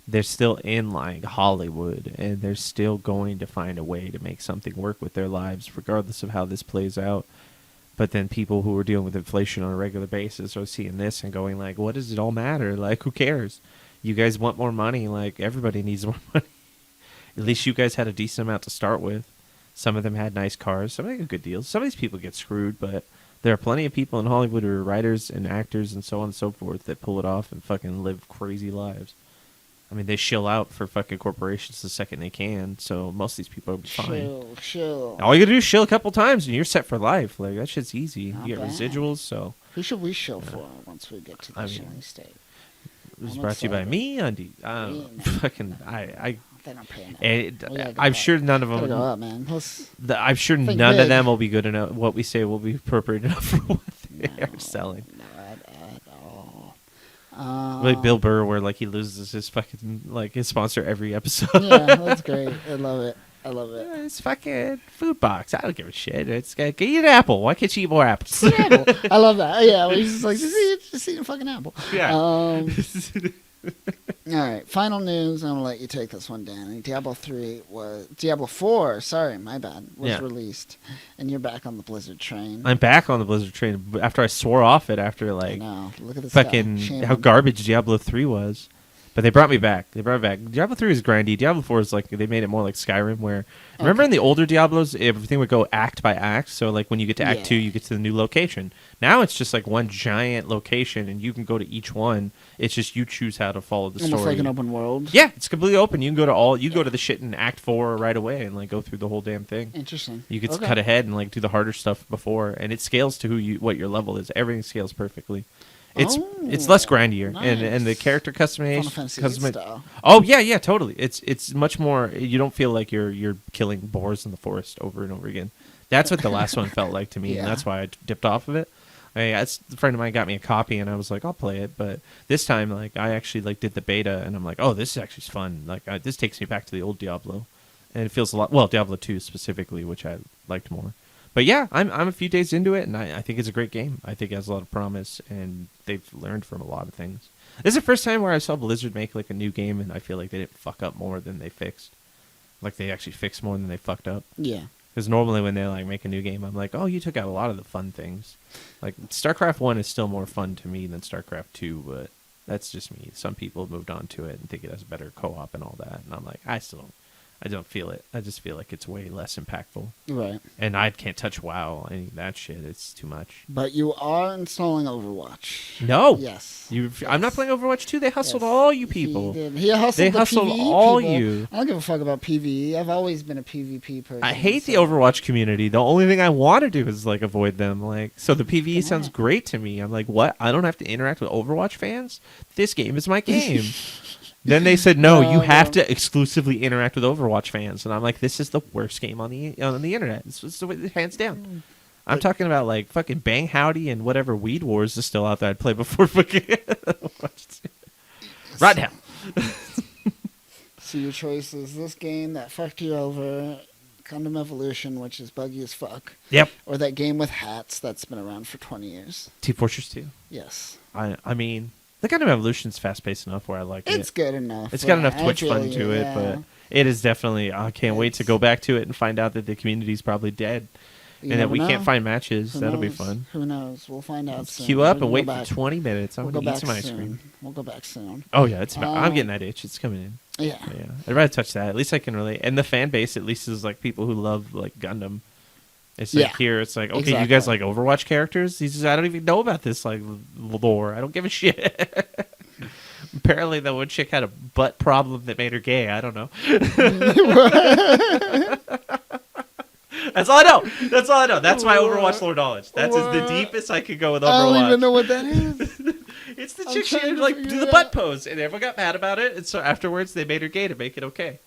they're still in like Hollywood and they're still going to find a way to make something work with their lives regardless of how this plays out. But then people who are dealing with inflation on a regular basis are seeing this and going like, what does it all matter? Like, who cares? You guys want more money. Like, everybody needs more money. At least you guys had a decent amount to start with. Some of them had nice cars. Some of them had good deals. Some of these people get screwed, but there are plenty of people in Hollywood who are writers and actors and so on and so forth that pull it off and fucking live crazy lives. I mean, they shill out for fucking corporations the second they can, so most of these people are fine. Chill. All you gotta do is shill a couple times and you're set for life. Like, that shit's easy. Not You get bad. residuals, so. Who should we show for once we get to the I mean, shilling state? It was I'm brought to you by excited. me on fucking They're not paying I'm sure none of Gotta go them. up, man. I'm sure Think none big. of them will be good enough. What we say will be appropriate enough for what they are selling. Not at all. Like Bill Burr, where like he loses his fucking like his sponsor every episode. Yeah, that's great. I love it. It's fucking food box. I don't give a shit. It's get eat an apple. Why can't you eat more apples? Apple. I love that. Yeah, he's just like, just eat a fucking apple. Yeah. All right, final news. I'm gonna let you take this one, Danny. Diablo 4. Sorry, my bad. Was Yeah. released, and you're back on the Blizzard train. I'm back on the Blizzard train after I swore off it after I like know. Look at this fucking guy. Shame how on- garbage Diablo 3 was. But they brought me back. Diablo 3 is grindy. Diablo 4 is like they made it more like Skyrim, where remember in the older Diablos everything would go act by act. So like when you get to Act 2, you get to the new location. Now it's just like one giant location, and you can go to each one. It's just you choose how to follow the Almost story. like an open world. Yeah, it's completely open. You can go to go to the shit in Act 4 right away and like go through the whole damn thing. Interesting. You could Okay. cut ahead and like do the harder stuff before, and it scales to what your level is. Everything scales perfectly. It's less grindier, and the nice. character Final customization. Fantasy VIII style. Oh yeah, totally. It's much more. You don't feel like you're killing boars in the forest over and over again. That's what the last one felt like to me, Yeah. and that's why I dipped off of it. A friend of mine got me a copy, and I was like, I'll play it. But this time, like, I actually like did the beta, and I'm like, oh, this is actually fun. Like, this takes me back to the old Diablo, and it feels a lot. Well, Diablo 2 specifically, which I liked more. But yeah, I'm a few days into it, and I think it's a great game. I think it has a lot of promise, and they've learned from a lot of things. This is the first time where I saw Blizzard make like a new game, and I feel like they didn't fuck up more than they fixed. Like they actually fixed more than they fucked up. Yeah. Because normally when they like make a new game, I'm like, oh, you took out a lot of the fun things. Like StarCraft 1 is still more fun to me than StarCraft 2, but that's just me. Some people have moved on to it and think it has better co-op and all that, and I'm like, I don't feel it. I just feel like it's way less impactful. Right. And I can't touch WoW, any of that shit. It's too much. But you are installing Overwatch. No. Yes. I'm not playing Overwatch 2. They hustled Yes. all you people. He did. He hustled They the hustled PvE all people. you. I don't give a fuck about PvE. I've always been a PvP person. I hate the so- Overwatch community. The only thing I want to do is like avoid them. Like, so the PvE Come sounds on. great to me. I'm like, what? I don't have to interact with Overwatch fans? This game is my game. Then they said, no, you have no. to exclusively interact with Overwatch fans, and I'm like, this is the worst game on the internet. This was hands down. I'm talking about like fucking Bang Howdy and whatever Weed Wars is still out there. I'd play before fucking right now. So your choice is this game that fucked you over, Gundam Evolution, which is buggy as fuck, Yep. or that game with hats that's been around for 20 years. Team Fortress 2. Yes. I mean, the kind of evolution's fast paced enough where I like it. It's good enough. It's but got enough I Twitch feel fun you, to it, yeah. but it is definitely. I can't wait to It's- go back to it and find out that the community's probably dead, You and that never we know. can't find matches. Who That'll be knows? fun. Who knows? We'll find out soon. Queue up We'll and go wait back. for 20 minutes. I'm We'll go gonna eat back some ice soon. cream. We'll go back soon. Oh yeah, it's about, I'm Um, getting that itch. It's coming in. Yeah. But yeah, I'd rather touch that. At least I can relate. And the fan base, at least, is like people who love like Gundam. It's like Yeah. here, it's like, okay, you guys like Exactly. Overwatch characters? He says, I don't even know about this like lore. I don't give a shit. Apparently, the one chick had a butt problem that made her gay. I don't know. That's all I know. That's all I know. That's my Overwatch lore knowledge. That's the deepest I could go with Overwatch. I don't even know what that is. It's the I'm chick she trying had to like figure do it the out. butt pose, and everyone got mad about it, and so afterwards they made her gay to make it okay.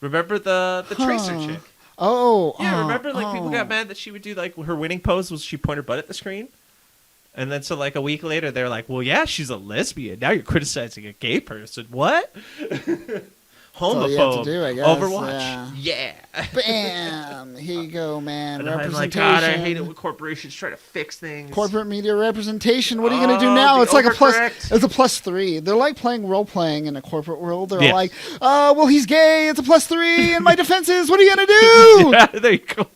Remember the Tracer Huh. chick? Oh. Yeah, oh, remember like people oh. got mad that she would do like her winning pose was she point her butt at the screen, and then so like a week later they're like, well, yeah, she's a lesbian. Now you're criticizing a gay person. What? all you have to Homophobe. do, I guess. Overwatch. Yeah. Bam! Here you go, man. And I'm Representation. like, God, I hate it when corporations try to fix things. Corporate media representation. What are you going to do now? the It's like overcorrect. it's a +3. They're like playing role playing in a corporate world. They're Yes. like, well, he's gay. It's a +3. And my defense is, what are you going to do? Yeah, there you go.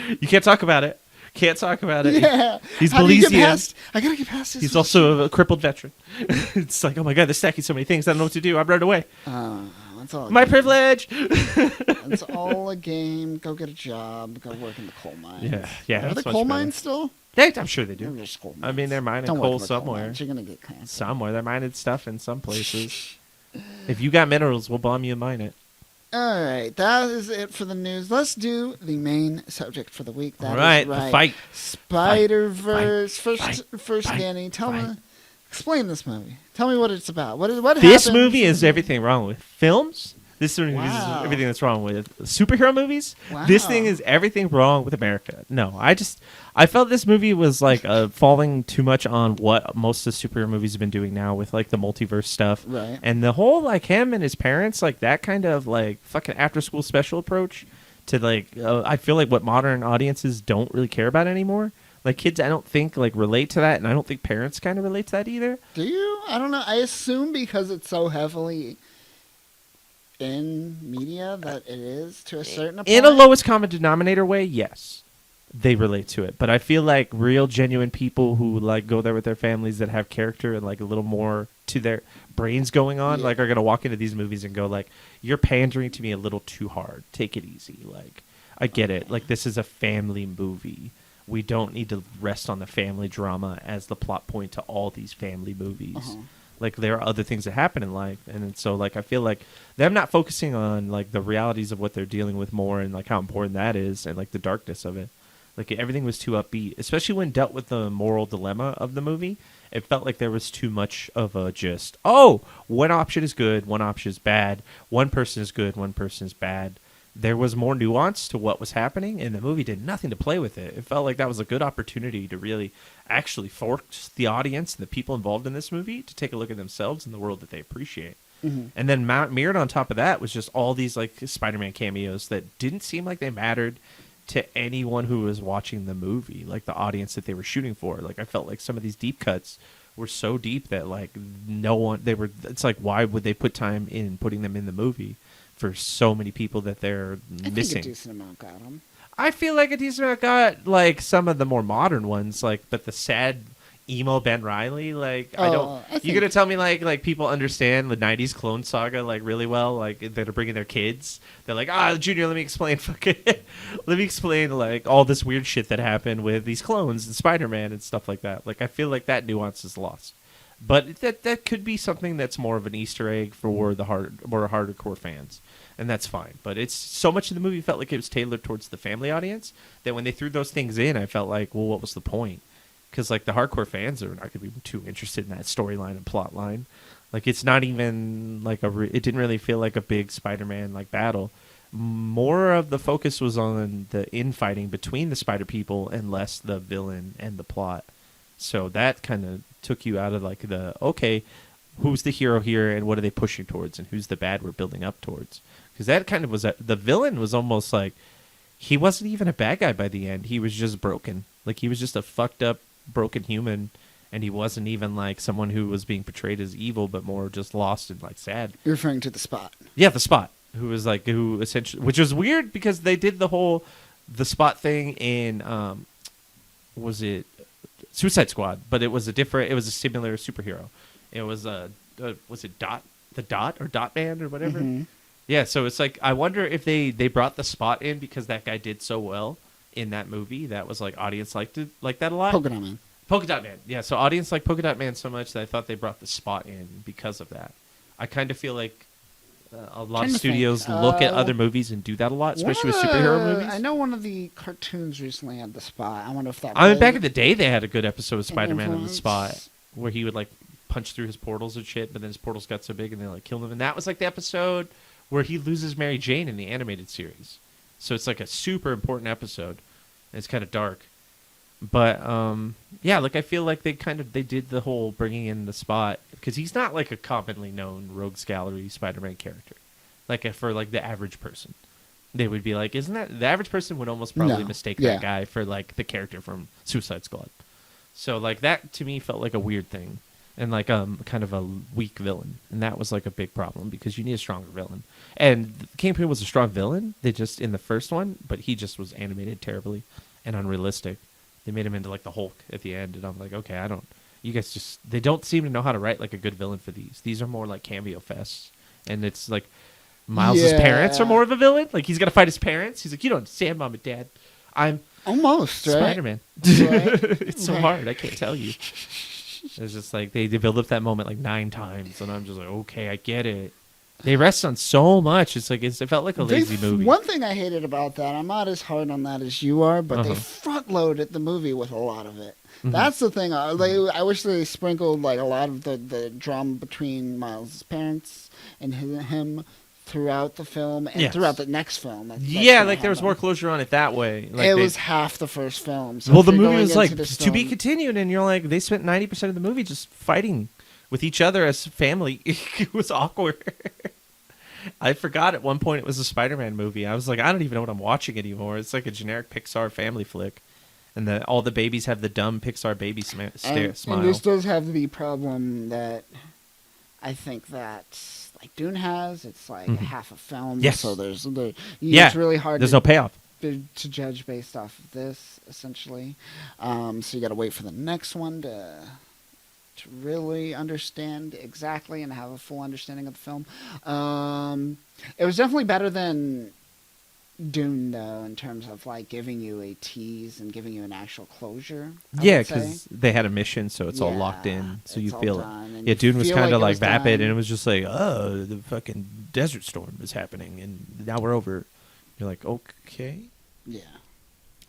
You can't talk about it. Can't talk about it. Yeah. He's How do you get Belizean. past? I got to get past this. He's also a crippled veteran. It's like, oh my God, they're stacking so many things. I don't know what to do. I'm running away. That's all. My privilege. It's all a game. Go get a job. Go work in the coal mines. Yeah. Are that's the much coal better. mines still? Yeah, I'm sure they do. They're just coal I mean, they're mining Don't work coal in the coal somewhere. mines. You're gonna get cancer. Somewhere. They're mining stuff in some places. If you got minerals, we'll bomb you and mine it. All right, that is it for the news. Let's do the main subject for the week. That All right, is right. the fight. Spider-Verse. Fight. First, Danny, tell fight. me, explain this movie. Tell me what it's about. What This happens? movie is everything wrong with films. This movie Wow. is everything that's wrong with superhero movies. Wow. This thing is everything wrong with America. No, I felt this movie was like falling too much on what most of the superhero movies have been doing now with like the multiverse stuff. Right. And the whole like him and his parents, like that kind of like fucking after school special approach to like I feel like what modern audiences don't really care about anymore. Like kids, I don't think like relate to that, and I don't think parents kind of relate to that either. Do you? I don't know. I assume because it's so heavily in media that it is to a certain point. In a lowest common denominator way, yes, they relate to it. But I feel like real, genuine people who like go there with their families that have character and like a little more to their brains going on, like are gonna walk into these movies and go like, "You're pandering to me a little too hard. Take it easy." Like, I get it. Like, this is a family movie. We don't need to rest on the family drama as the plot point to all these family movies. Like, there are other things that happen in life, and so like I feel like them not focusing on like the realities of what they're dealing with more and like how important that is and like the darkness of it. Like everything was too upbeat, especially when dealt with the moral dilemma of the movie. It felt like there was too much of a just, oh, one option is good, one option is bad, one person is good, one person is bad. There was more nuance to what was happening, and the movie did nothing to play with it. It felt like that was a good opportunity to really actually force the audience and the people involved in this movie to take a look at themselves and the world that they appreciate. And then mirrored on top of that was just all these like Spider-Man cameos that didn't seem like they mattered to anyone who was watching the movie, like the audience that they were shooting for. Like I felt like some of these deep cuts were so deep that like it's like, why would they put time in putting them in the movie for so many people that they're I missing? think a decent amount got them. I feel like a decent amount got like some of the more modern ones, like, but the sad emo Ben Riley, like I don't. You gonna tell me like people understand the '90s Clone Saga like really well, like that are bringing their kids? They're like, Junior, let me explain, let me explain like all this weird shit that happened with these clones and Spider-Man and stuff like that. Like I feel like that nuance is lost, but that could be something that's more of an Easter egg for the more hardcore fans. And that's fine. But it's so much of the movie felt like it was tailored towards the family audience that when they threw those things in, I felt like, well, what was the point? Because like the hardcore fans are not going to be too interested in that storyline and plot line. Like it's not even like it didn't really feel like a big Spider-Man like battle. More of the focus was on the infighting between the Spider people and less the villain and the plot. So that kind of took you out of like the, okay, who's the hero here and what are they pushing towards and who's the bad we're building up towards. Because that kind of was the villain was almost like he wasn't even a bad guy by the end. He was just broken. Like he was just a fucked up, broken human, and he wasn't even like someone who was being portrayed as evil, but more just lost and like sad. You're referring to the Spot. Yeah, the Spot, who essentially, which was weird because they did the Spot thing in was it Suicide Squad, but it was a similar superhero. It was was it Dot Man or whatever. Mm-hmm. Yeah, so it's like I wonder if they brought the Spot in because that guy did so well in that movie that was like audience liked that a lot. Polka Dot Man. Yeah, so audience liked Polka Dot Man so much that I thought they brought the Spot in because of that. I kind of feel like a lot of studios look at other movies and do that a lot, especially with superhero movies. I know one of the cartoons recently had the Spot. I wonder if that. I mean, back in the day, they had a good episode of Spider-Man and the influence. Spot where he would like punch through his portals and shit, but then his portals got so big and they like killed him. And that was like the episode where he loses Mary Jane in the animated series. So it's like a super important episode. And it's kind of dark. But yeah, like I feel like they did the whole bringing in the Spot because he's not like a commonly known rogues gallery Spider-Man character. like for like the average person. They would be like, isn't that the average person would almost probably No. mistake Yeah. that guy for like the character from Suicide Squad. So like that to me felt like a weird thing and like kind of a weak villain, and that was like a big problem because you need a stronger villain. And Kingpin was a strong villain. They just in the first one, but he just was animated terribly and unrealistic. They made him into like the Hulk at the end, and I'm like, okay, I don't. You guys just they don't seem to know how to write like a good villain for these. These are more like cameo fests, and it's like Miles's parents are more of a villain. Like he's gonna fight his parents. He's like, you don't understand, Mom and Dad. I'm Almost, right? Spider-Man. Right. It's so hard. I can't tell you. It's just like they build up that moment like 9 times, and I'm just like, okay, I get it. They rest on so much. It's like it felt like a lazy movie. One thing I hated about that, I'm not as hard on that as you are, but they Uh-huh. front loaded the movie with a lot of it. Mhm. That's the thing. I wish they sprinkled like a lot of the drama between Miles' parents and him throughout the film and Yes. throughout the next film. That's Yeah, gonna like there was happen. more closure on it that way. Like It they- was half the first film. So well, if the you're movie going was like into this to be film- continued, and you're like they spent 90% of the movie just fighting with each other as family. It was awkward. I forgot at one point it was a Spider-Man movie. I was like, I don't even know what I'm watching anymore. It's like a generic Pixar family flick, and all the babies have the dumb Pixar baby smile. And this does have the problem that I think that like Dune has. It's like Mhm. half a film, Yes. so Yeah, it's really hard There's no payoff. to judge based off of this, essentially. So you got to wait for the next one to really understand exactly and have a full understanding of the film. It was definitely better than Dune, though, in terms of like giving you a tease and giving you an actual closure. I Yeah, would say. because they had a mission, so it's all locked Yeah, in, so it's you all feel done, it. and Yeah, you Dune was feel kind of it like was vapid, done. and it was just like, oh, the fucking desert storm is happening, and now we're over. You're like, okay, Yeah.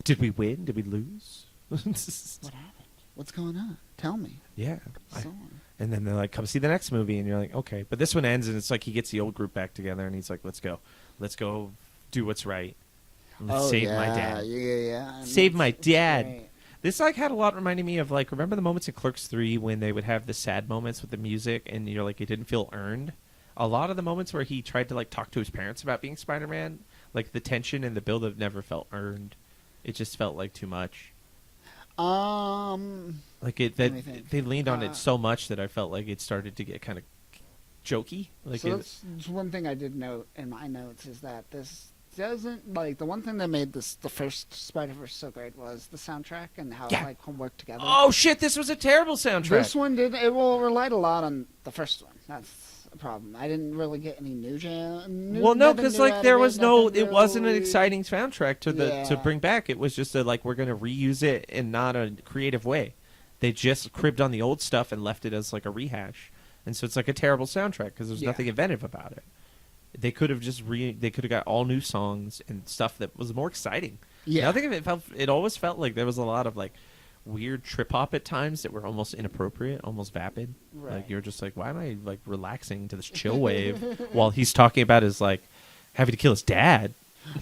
did we win? Did we lose? What happened? What's going on? Tell me. Yeah. So, And then they're like, come see the next movie, and you're like, okay. But this one ends, and it's like he gets the old group back together, and he's like, let's go do what's right. Let's save my dad. Yeah. Save my dad. great. This like had a lot reminding me of like remember the moments in Clerks 3 when they would have the sad moments with the music and you're like it didn't feel earned. A lot of the moments where he tried to like talk to his parents about being Spider-Man, like the tension and the build up never felt earned. It just felt like too much. Like it Let me that think. they leaned on it so much that I felt like it started to get kind of jokey. Like So it, that's one thing I did note in my notes is that this doesn't like the one thing that made the first Spider-Verse so great was the soundtrack and how Yeah. it like worked together. oh shit, this was a terrible soundtrack. This one did. It relied a lot on the first one. That's a problem. I didn't really get any new jam. Well, no, nothing because new like out there of was it, no, nothing it wasn't an really- exciting soundtrack to Yeah. to bring back. It was just like we're gonna reuse it in not a creative way. They just cribbed on the old stuff and left it as like a rehash, and so it's like a terrible soundtrack because there's Yeah. nothing inventive about it. They could have just they could have got all new songs and stuff that was more exciting. Yeah. Nothing of it always felt like there was a lot of like weird trip hop at times that were almost inappropriate, almost vapid. Right. Like you're just like, why am I like relaxing to this chill wave while he's talking about his like having to kill his dad?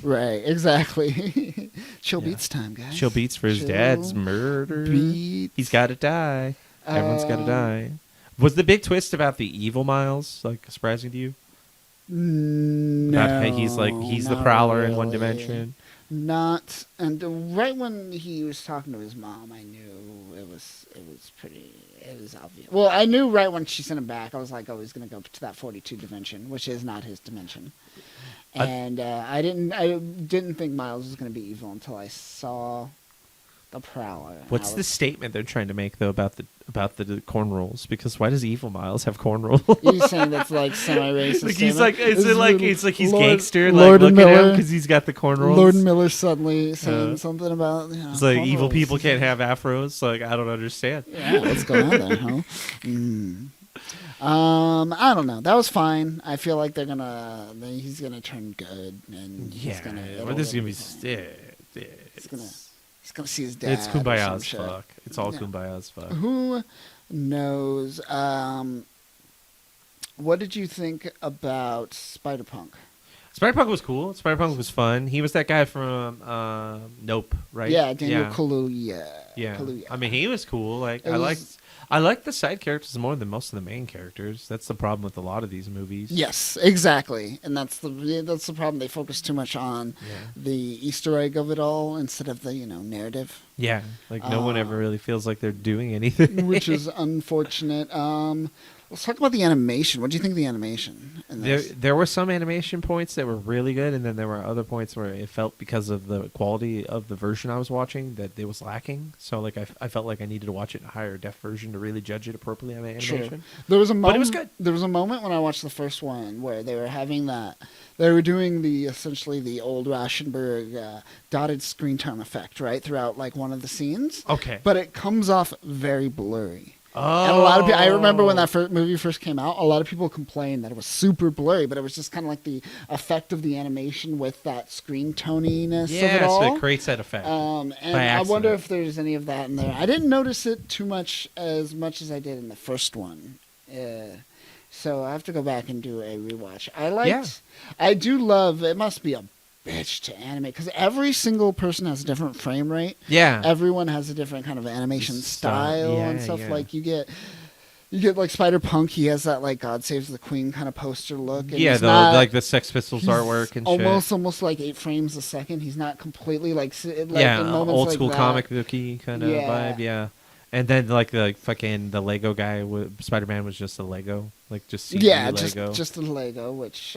Right. Exactly. Chill Yeah. beats time, guys. Chill beats for his Chill dad's murder. beats. He's got to die. Everyone's got to Um, die. Was the big twist about the evil Miles like surprising to you? No. About how he's the not Prowler in one really. dimension. Not, and right when he was talking to his mom, I knew it was obvious. Well, I knew right when she sent him back, I was like, oh, he's gonna go to that 42 dimension, which is not his dimension. And I didn't think Miles was gonna be evil until I saw the Prowler. and What's I the was- statement they're trying to make though about the corn rolls? Because why does evil Miles have corn rolls? You're saying that's like semi-racist. Like he's statement? like This it's is like Lord- it's like he's Lord- gangster. Lord Like look at him Miller. because he's got the corn rolls. Lord Miller suddenly saying Uh, something about It's like evil cornrows. people can't have afros. Like I don't understand. Yeah, what's going on there, huh? I don't know. That was fine. I feel like he's gonna turn good, and he's gonna. Or this is gonna be. He's gonna see his dad. It's or some kumbaya as shit. fuck. It's all Yeah. kumbaya as fuck. Who knows? What did you think about Spider-Punk? Spider-Punk was cool. Spider-Punk was fun. He was that guy from Nope, right? Yeah, Daniel Kaluuya. Yeah. Kaluuya. I mean, he was cool. Like It I was- I like the side characters more than most of the main characters. That's the problem with a lot of these movies. Yes, exactly, and that's the problem. They focus too much on Yeah. the Easter egg of it all instead of the narrative, Yeah, like no one ever really feels like they're doing anything. which is unfortunate. Let's talk about the animation. What do you think of the animation in this? There were some animation points that were really good, and then there were other points where it felt, because of the quality of the version I was watching, that it was lacking. So like I felt like I needed to watch it in a higher def version to really judge it appropriately on the animation. There was a moment, But it was good. There was a moment when I watched the first one where they were having that. They were doing essentially the old Rauschenberg dotted screen time effect right throughout like one of the scenes. Okay. But it comes off very blurry. Oh. And a lot of people, I remember when that movie first came out, a lot of people complained that it was super blurry, but it was just kind of like the effect of the animation with that screen toniness of it all. So it creates that effect. And by I wonder accident. if there's any of that in there. I didn't notice it too much as I did in the first one. So I have to go back and do a rewatch. I do love, it must be a bitch to animate because every single person has a different frame rate. Yeah. Everyone has a different kind of animation style and stuff. Yeah. Like you get like Spider-Punk, he has that like God Saves the Queen kind of poster look. And Yeah, like the Sex Pistols he's artwork and almost like 8 frames a second. He's not completely like in moments old like school that. comic booky kind of vibe. Yeah. And then like the fucking the Lego guy with Spider-Man was just a Lego, like just CG Lego. just a Lego, which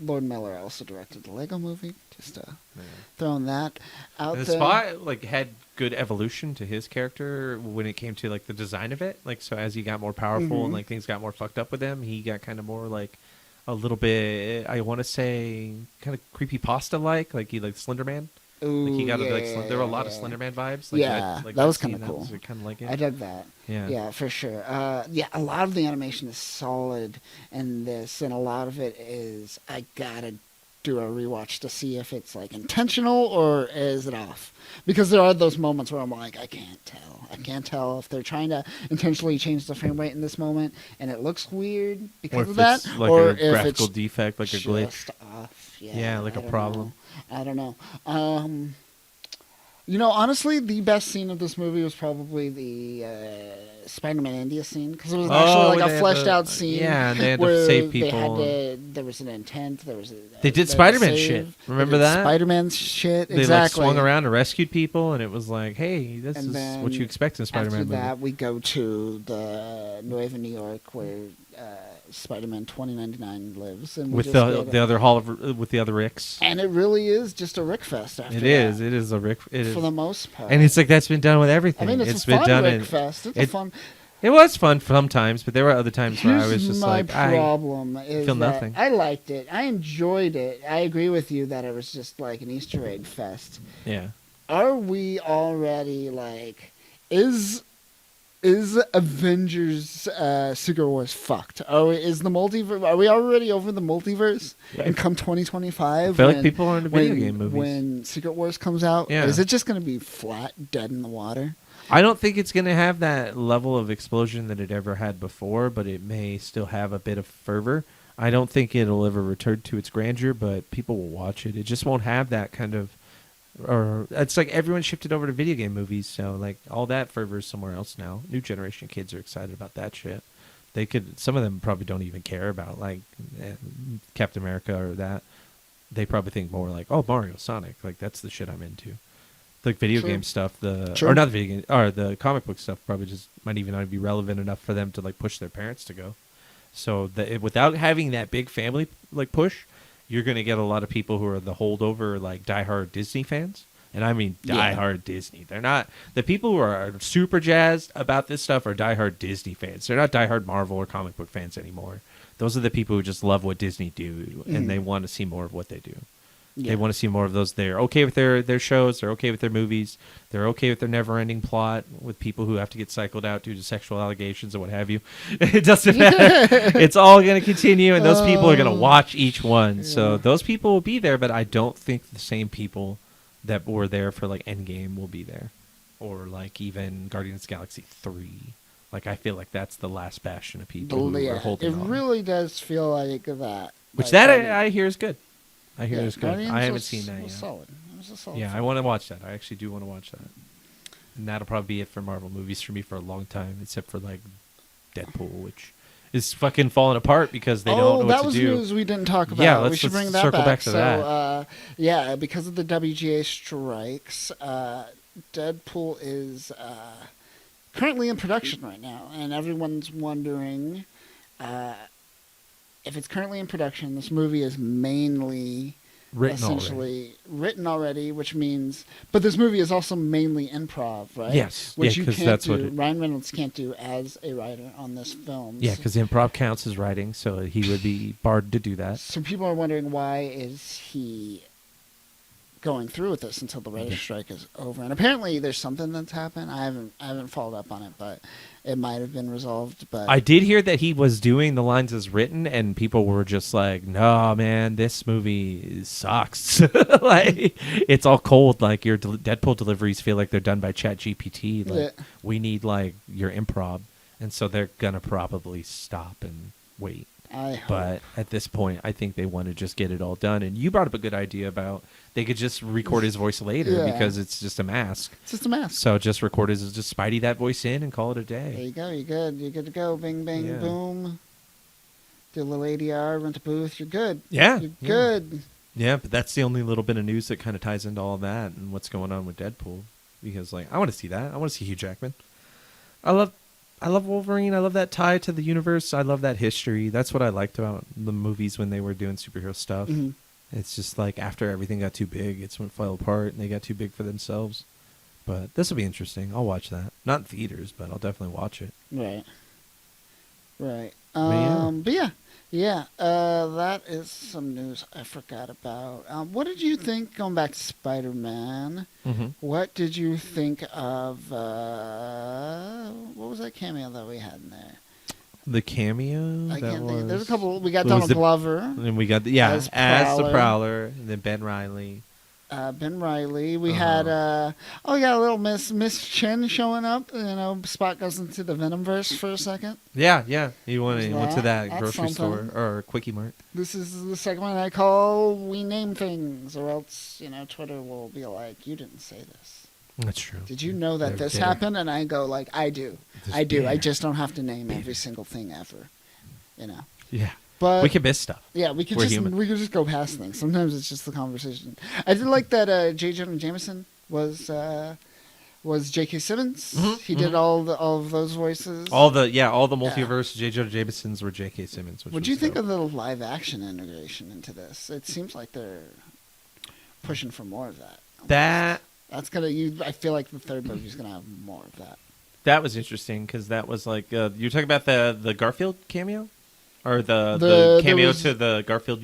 Lord Miller also directed the Lego movie. Just throwing that out And the there. Spot like had good evolution to his character when it came to like the design of it. Like so as he got more powerful and like things got more fucked up with him, he got kind of more like a little bit, I want to say, kind of creepypasta like he like Slender Man. Ooh, Like he got yeah, there were a lot of Slender Man vibes. Like that was kind of scene, cool. Kind of like it. I dug that. Yeah, for sure. A lot of the animation is solid in this, and a lot of it is I gotta do a rewatch to see if it's like intentional or is it off. Because there are those moments where I'm like, I can't tell. I can't tell if they're trying to intentionally change the frame rate in this moment, and it looks weird because of that, It's like or a if graphical it's defect, like a glitch. just off. Yeah, like a problem. I don't know. Honestly, the best scene of this movie was probably the Spider-Man India scene because it was actually like a fleshed-out scene. Yeah, and they had to where save people. there was an intent. They did Spider-Man shit. Remember that? Spider-Man shit. They Exactly. like swung around and rescued people, and it was like, hey, this And is then what you expect in a Spider-Man After movie. that, we go to the Nueva New York where Spider-Man 2099 lives, and With the other hall of, with the other Ricks. and it really is just a Rick Fest. After It that, is a Rick. It is. for the most part. And it's like that's been done with everything. I mean, it's a been fun done Rick in. Fest. It's a it- fun. It was fun sometimes, but there were other times where I was Here's just my like, problem is feel that nothing. I liked it. I enjoyed it. I agree with you that it was just like an Easter egg fest. yeah. Are we already like is Avengers Secret Wars fucked? Are we already over the multiverse? Yeah. And come 2025, I feel like people are into video game movies. when Secret Wars comes out. Yeah. Is it just going to be flat, dead in the water? I don't think it's going to have that level of explosion that it ever had before, but it may still have a bit of fervor. I don't think it'll ever return to its grandeur, but people will watch it. It just won't have that kind of, or it's like everyone shifted over to video game movies, so like all that fervor is somewhere else now. New generation of kids are excited about that shit. Some of them probably don't even care about like Captain America or that. They probably think more like, oh, Mario, Sonic, like that's the shit I'm into. Like video True. game stuff, True. or not the video game, or the comic book stuff probably just might even not be relevant enough for them to like push their parents to go. So without having that big family like push, you're gonna get a lot of people who are the holdover like diehard Disney fans, and I mean diehard Disney. They're not the people who are super jazzed about this stuff are diehard Disney fans. They're not diehard Marvel or comic book fans anymore. Those are the people who just love what Disney do, and they want to see more of what they do. Yeah. They want to see more of those. They're okay with their shows. They're okay with their movies. They're okay with their never-ending plot with people who have to get cycled out due to sexual allegations or what have you. It doesn't matter. It's all going to continue, and those people are going to watch each one. So those people will be there, but I don't think the same people that were there for like Endgame will be there, or like even Guardians of the Galaxy 3. Like I feel like that's the last bastion of people who are holding on. It really does feel like that. Which like, that I hear is good. I hear it's good. Guardians I haven't was- seen that was yet. Solid. It was a solid Yeah, film. I want to watch that. I actually do want to watch that. And that'll probably be it for Marvel movies for me for a long time, except for like Deadpool, which is fucking falling apart because they don't know what that to was do. news we didn't talk about. Yeah, we let's should bring that circle back to so, that. yeah, because of the WGA strikes, Deadpool is currently in production right now, and everyone's wondering if it's currently in production. This movie is mainly written already, which means, but this movie is also mainly improv, right? Yes, which yeah, you 'cause can't that's do. what it- Ryan Reynolds can't do as a writer on this film. Yeah, because improv counts as writing, so he would be barred to do that. So people are wondering, why is he going through with this until the writer's strike is over? And apparently there's something that's happened. I haven't followed up on it, but it might have been resolved. But I did hear that he was doing the lines as written, and people were just like, "No, man, this movie sucks. Like, it's all cold. Like your Deadpool deliveries feel like they're done by ChatGPT. Like, we need like your improv." And so they're gonna probably stop and wait. I hope. But at this point, I think they want to just get it all done. And you brought up a good idea about they could just record his voice later Yeah. because it's just a mask. It's just a mess. So just record his, just Spidey that voice in and call it a There day. you go. You're good. You're good to go. Bing, bang, Yeah. boom. Do a little ADR, rent a booth. You're good. Yeah. You're yeah. good. Yeah, but that's the only little bit of news that kind of ties into all that and what's going on with Deadpool. Because, like, I want to see that. I want to see Hugh Jackman. I love Wolverine. I love that tie to the universe. I love that history. That's what I liked about the movies when they were doing superhero stuff. Mhm. It's just like after everything got too big, it's when it fell apart and they got too big for themselves. But this will be interesting. I'll watch that. Not in theaters, but I'll definitely watch it. Right. Right. yeah. But yeah. That is some news I forgot about. What did you think, going back to Spider-Man, Mm-hmm. what did you think of, what was that cameo that we had in there? The cameo. I that can't think. There's a was- couple. We got It was Donald the- Glover, And we got, As as the Prowler. Prowler, and then Ben Reilly. Ben Reilly. We Uh-huh. had, we got a little Miss Chen showing up. You know, Spot goes into the Venomverse for a second. Yeah. He went to That's that grocery store something. or Quickie Mart. This is the segment I call "We Name Things," or else, Twitter will be like, "You didn't say this. That's true. Did you know that They're this bitter. happened?" And I go like, "I do. Just I do. I bitter. just don't have to name every single thing ever." Yeah. But We can miss stuff. yeah, We're human. we could just go past things. Sometimes it's just the conversation. I did like that J. Jonah Jameson was J.K. Simmons. Mhm, He did all of those voices. All the multiverse J. Jonah Jamesons were J.K. Simmons. What do you think of the live action integration into this? It seems like they're pushing for more of that. That's gonna. I feel like the third movie's gonna have more of that. That was interesting because that was like you're talking about the Garfield cameo, or the cameo was- to the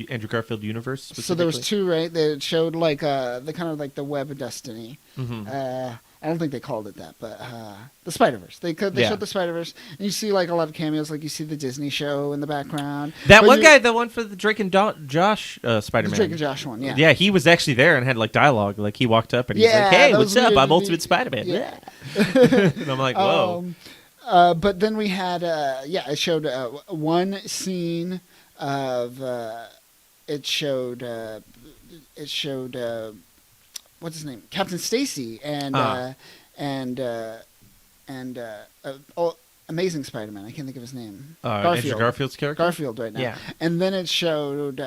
Andrew Garfield universe. So there was specifically? two, right? That showed like the kind of like the Web of Destiny. Mhm. I don't think they called it that, but the Spider-Verse. They Yeah. showed the Spider-Verse, and you see like a lot of cameos. Like you see the Disney show in the background. That But one you- guy, the one for the Drake and Josh the Spider-Man. Drake and Josh one, yeah. Yeah, he was actually there and had like dialogue. Like he walked up and he's Yeah, like, "Hey, that what's was up? weird. I'm Ultimate Spider-Man." Yeah. And I'm like, "Whoa." But then we had, it showed one scene of, it showed, what's his name? Captain Stacy and Amazing Spider-Man. I can't think of his name. Andrew Garfield's character. Garfield right now. Yeah. And then it showed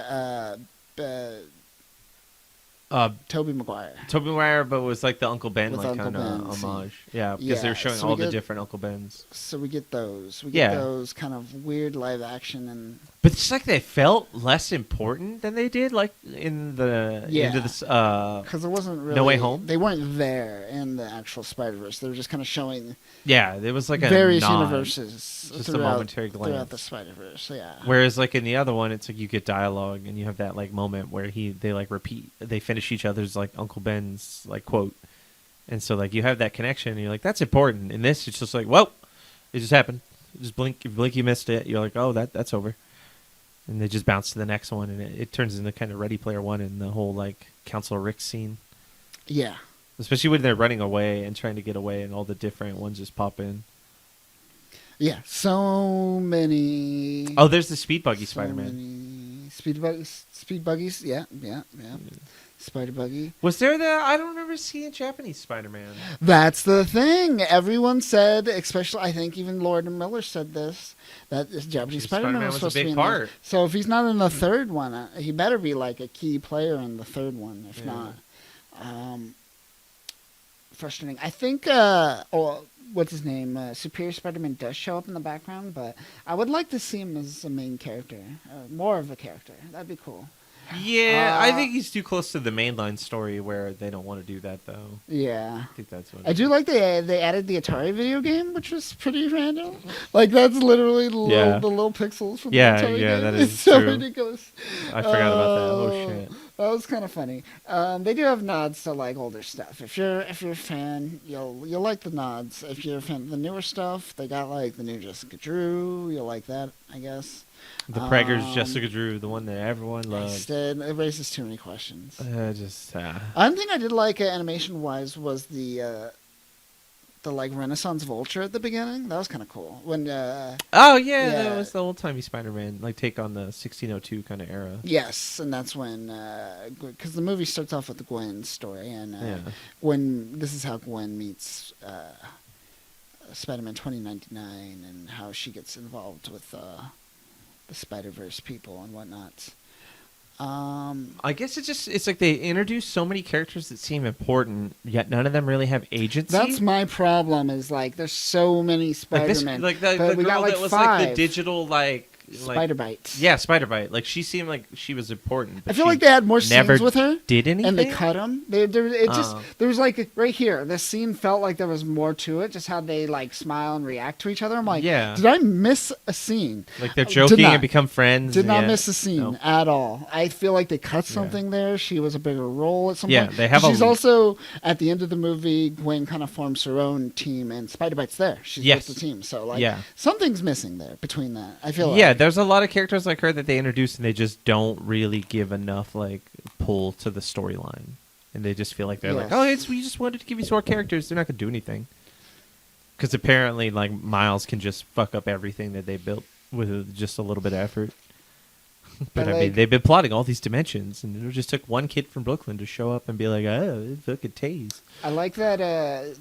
Tobey Maguire. Tobey Maguire, but it was like the Uncle Ben, With like Uncle kind of Ben scene. homage. Yeah, because they Yeah, were showing so all we the get- different Uncle Bens. So we get those. We Yeah. get those kind of weird live action and But it's like they felt less important than they did, like in the into this. because it wasn't really No Way Home? They weren't there in the actual Spider-Verse. They were just kind of showing Yeah, there was like a various nod. universes just a throughout, momentary glance. throughout the Spider-Verse. Yeah. Whereas like in the other one, it's like you get dialogue and you have that like moment where they like repeat, they finish each other's like Uncle Ben's like quote, and so like you have that connection. And you're like, that's important. In this, it's just like, whoa, it just happened. Just blink, you missed it. You're like, oh, that's over. And they just bounce to the next one, and it turns into kind of Ready Player One and the whole like Counselor Rick scene. Yeah. Especially when they're running away and trying to get away, and all the different ones just pop in. Yeah. So many. Oh, there's the Speed Buggy so Spider-Man. many speed buggies. Yeah. Spider-Buggy. Was there I don't remember seeing Japanese Spider-Man. That's the thing. Everyone said, especially I think even Lord and Miller said this, that this Japanese Spider-Man was supposed to be in part. there. So if he's not in the third one, he better be like a key player in the third one. If not, frustrating. I think, what's his name? Superior Spider-Man does show up in the background, but I would like to see him as a main character, more of a character. That'd be cool. Yeah, I think he's too close to the mainline story where they don't want to do that, though. Yeah. I think that's what I do like they added the Atari video game, which was pretty random. Like, that's literally the little pixels from the Atari game. That it's is so true. ridiculous. I forgot about that. Oh, shit. That was kind of funny. They do have nods to, like, older stuff. If you're a fan, you'll like the nods. If you're a fan of the newer stuff, they got, like, the new Jessica Drew. You'll like that, I guess. The Prager's Jessica Drew, the one that everyone loves. It raises too many questions. One thing I did like animation-wise was the like Renaissance Vulture at the beginning. That was kind of cool. When that was the old-timey Spider-Man, like take on the 1602 kind of era. Yes, and that's when because the movie starts off with the Gwen story, and when this is how Gwen meets Spider-Man 2099 and how she gets involved with the Spider-Verse people and whatnot. I guess it's like they introduce so many characters that seem important, yet none of them really have agency. That's my problem. Is like there's so many Spider-Men. Like the girl got, like, that was 5. like the digital Spider-Bites. Yeah, Spider-Bite. Like she seemed like she was important. But I feel like they had more never scenes with her. Did anything? And they cut them. There was like right here. This scene felt like there was more to it. Just how they like smile and react to each other. I'm like, did I miss a scene? Like they're joking and become friends. Did not miss a scene at all. I feel like they cut something there. She was a bigger role at some point. Yeah, they have. She's also at the end of the movie. Gwen kind of forms her own team, and Spider-Bite's there. She's with the team. So like, something's missing there between that. I feel like. There's a lot of characters like her that they introduce and they just don't really give enough like pull to the storyline, and they just feel like they're like, we just wanted to give you some more characters. They're not gonna do anything because apparently like Miles can just fuck up everything that they built with just a little bit of effort. But I mean, they've been plotting all these dimensions, and it just took one kid from Brooklyn to show up and be like, "Oh, fucking tase." I like that.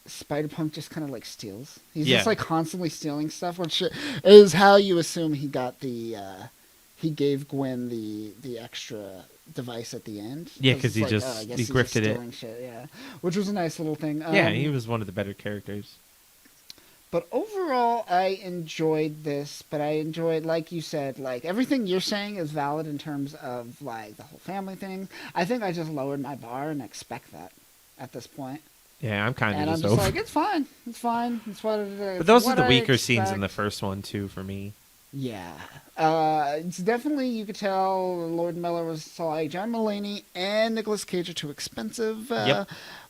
Spider-Punk just kind of like steals. He's just like constantly stealing stuff, which is how you assume he got the. He gave Gwen the extra device at the end. Yeah, because he like, just he grifted it. Shit, which was a nice little thing. He was one of the better characters. But overall, I enjoyed this. But I enjoyed, like you said, like everything you're saying is valid in terms of like the whole family thing. I think I just lowered my bar and expect that at this point. Yeah, I'm kind of and just I'm just over. like, it's fine. It's fine. It's what it is. But those are the weaker scenes in the first one too, for me. Yeah, it's definitely, you could tell Lord Miller was like, John Mulaney and Nicolas Cage are too expensive.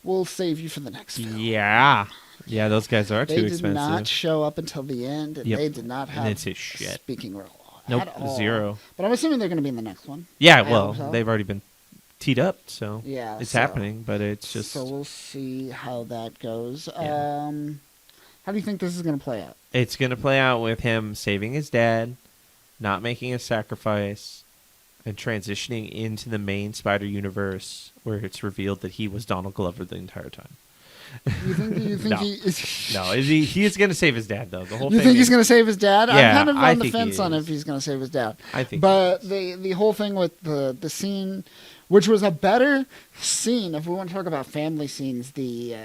We'll save you for the next film. Yeah, those guys are too expensive. They did not show up until the end, and they did not have a speaking role at all. Zero. But I'm assuming they're going to be in the next one. Yeah, they've already been teed up, so it's happening, but it's just... So we'll see how that goes. Yeah. How do you think this is going to play out? It's going to play out with him saving his dad, not making a sacrifice, and transitioning into the main Spider universe, where it's revealed that he was Donald Glover the entire time. You think no. he is? No, he is going to save his dad though. The whole you thing. think he's going to save his dad? Yeah, I'm kind of I on the think fence on if he's going to save his dad. I think. But the whole thing with the scene, which was a better scene, if we want to talk about family scenes, the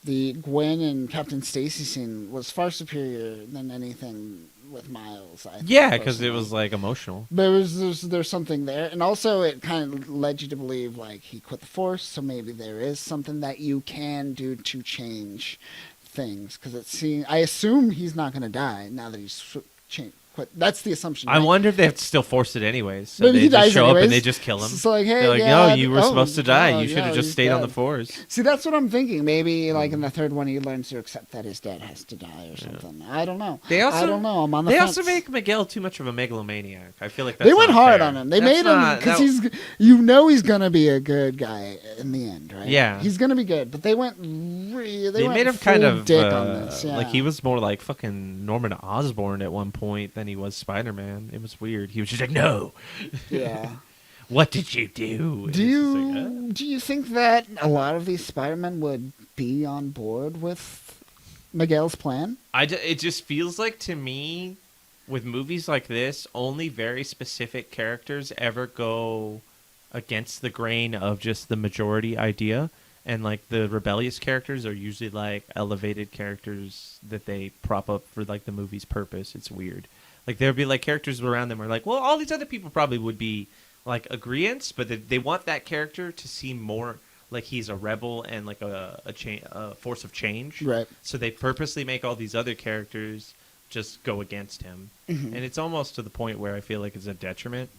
Gwen and Captain Stacy scene was far superior than anything with Miles. I think, yeah, because it was like emotional. There's something there, and also it kind of led you to believe like he quit the Force, so maybe there is something that you can do to change things. Because I assume he's not going to die now that he's changed. That's the assumption. Right? I wonder if they have to still force it anyways. So Maybe they just show up and they just kill him. It's like, hey, they're like, Dad, no, you were supposed to die. You should have just stayed dead. on the Force. See, that's what I'm thinking. Maybe like in the third one, he learns to accept that his dad has to die or something. I don't know. I don't know. I'm on the fence. They also make Miguel too much of a megalomaniac. I feel like that's they went hard fair. on him. They made him because he's gonna be a good guy in the end, right? Yeah, he's gonna be good. But they went they made him full kind of dick on this. Yeah. Like he was more like fucking Norman Osborn at one point than he was Spider-Man. It was weird. He was just like, no. Yeah. What did you do? Do you think that a lot of these Spider-Men would be on board with Miguel's plan? It just feels like to me, with movies like this, only very specific characters ever go against the grain of just the majority idea. And like the rebellious characters are usually like elevated characters that they prop up for like the movie's purpose. It's weird. Like there'll be like characters around them are like, well, all these other people probably would be like agreeants, but they want that character to seem more like he's a rebel and like a force of change. Right. So they purposely make all these other characters just go against him. Mm-hmm. And it's almost to the point where I feel like it's a detriment.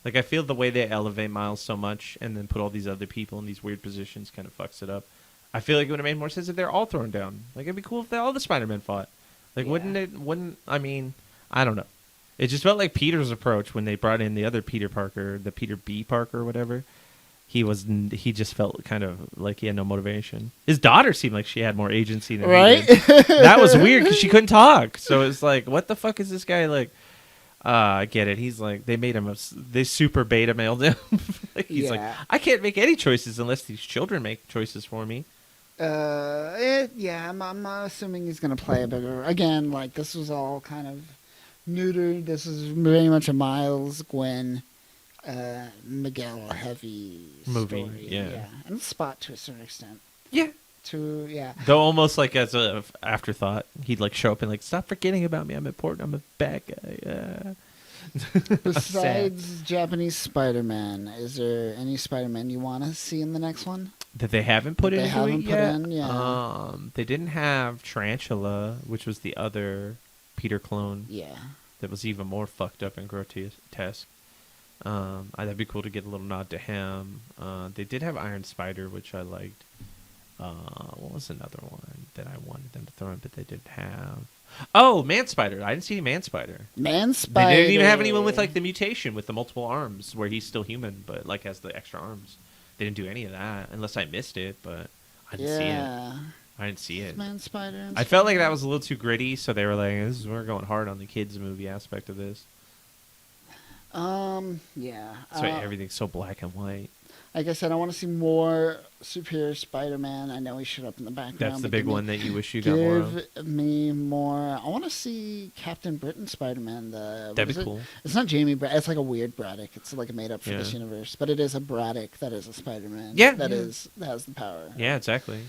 Like, I feel the way they elevate Miles so much and then put all these other people in these weird positions kind of fucks it up. I feel like it would have made more sense if they're all thrown down. Like, it'd be cool if all the Spider-Men fought. Like, I mean, I don't know. It just felt like Peter's approach when they brought in the other Peter Parker, the Peter B. Parker or whatever. He just felt kind of like he had no motivation. His daughter seemed like she had more agency than he did. That was weird because she couldn't talk. So it's like, what the fuck is this guy like? I get it. He's like, they super beta mailed him. Like, he's like, I can't make any choices unless these children make choices for me. I'm assuming he's going to play a bigger, again, like this was all kind of neutered. This is very much a Miles, Gwen, Miguel heavy movie. Story. Yeah. And Spot to a certain extent. Yeah. Though almost like as a afterthought, he'd like show up and like, stop forgetting about me. I'm important. I'm a bad guy. Besides Japanese Spider-Man, is there any Spider-Man you want to see in the next one? That they haven't put in yet? Yeah. They didn't have Tarantula, which was the other Peter clone. Yeah. That was even more fucked up and grotesque. That'd be cool to get a little nod to him. They did have Iron Spider, which I liked. What was another one that I wanted them to throw in, but they didn't have? Oh, Man Spider. I didn't see Man Spider. Man Spider. They didn't even have anyone with like the mutation with the multiple arms, where he's still human, but like has the extra arms. They didn't do any of that, unless I missed it, but I didn't see it. I didn't see it. Man Spider. I felt like that was a little too gritty, so they were like, we're going hard on the kids movie aspect of this. Yeah. That's why everything's so black and white. Like I said, I want to see more Superior Spider-Man. I know he showed up in the background. That's the big one that you wish you got more of. Give me more. I want to see Captain Britain Spider-Man. That'd be cool. It's not Jamie Braddock. It's like a weird Braddock. It's like a made up for this universe. But it is a Braddock that is a Spider-Man. Yeah. That has the power. Yeah, exactly.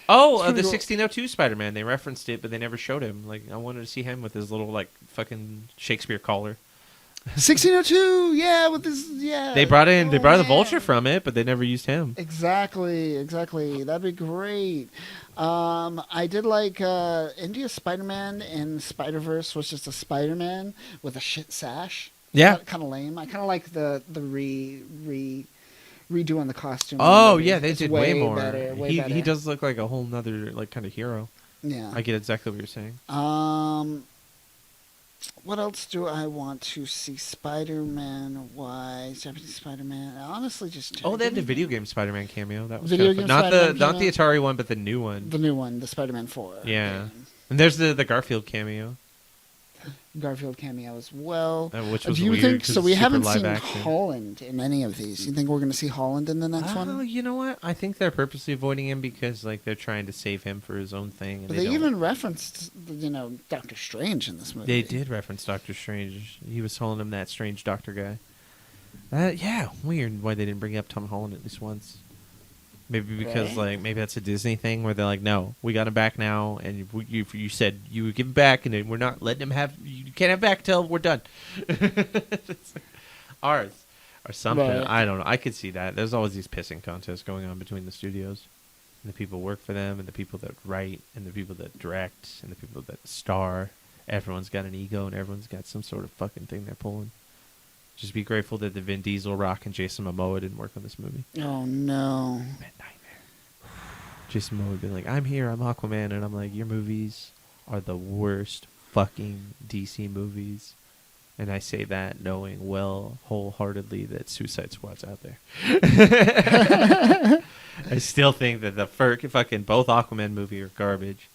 Oh, the 1602 Spider-Man. They referenced it, but they never showed him. Like, I wanted to see him with his little, like, fucking Shakespeare collar. 1602, yeah, with this, yeah. They brought the Vulture from it, but they never used him. Exactly. That'd be great. I did like India Spider-Man in Spider-Verse was just a Spider-Man with a shit sash. Yeah, kind of lame. I kind of like the redoing the costume. Oh yeah, they did way more. Better, better. He does look like a whole nother like kind of hero. Yeah, I get exactly what you're saying. What else do I want to see Spider-Man wise? Japanese Spider-Man. Honestly, just they had the video game Spider-Man cameo. That was video game not the Atari one, but the new one. The new one, the Spider-Man 4. Yeah, game. And there's the Garfield cameo. Garfield cameo as well. Which was do you weird think so? We haven't seen action. Holland in any of these. You think we're going to see Holland in the next one? Oh, you know what? I think they're purposely avoiding him because like they're trying to save him for his own thing. And but they even referenced, Doctor Strange in this movie. They did reference Doctor Strange. He was calling him that strange doctor guy. Weird why they didn't bring up Tom Holland at least once. Maybe because maybe that's a Disney thing where they're like, no, we got him back now, and you said you would give him back, and then we're not letting him have. You can't have back till we're done. It's like ours or something. Right. I don't know. I could see that. There's always these pissing contests going on between the studios, and the people who work for them, and the people that write, and the people that direct, and the people that star. Everyone's got an ego, and everyone's got some sort of fucking thing they're pulling. Just be grateful that the Vin Diesel, Rock, and Jason Momoa didn't work on this movie. Oh, no. Nightmare. Jason Momoa would be like, I'm here, I'm Aquaman, and I'm like, your movies are the worst fucking DC movies. And I say that knowing wholeheartedly that Suicide Squad's out there. I still think that the fucking both Aquaman movie are garbage.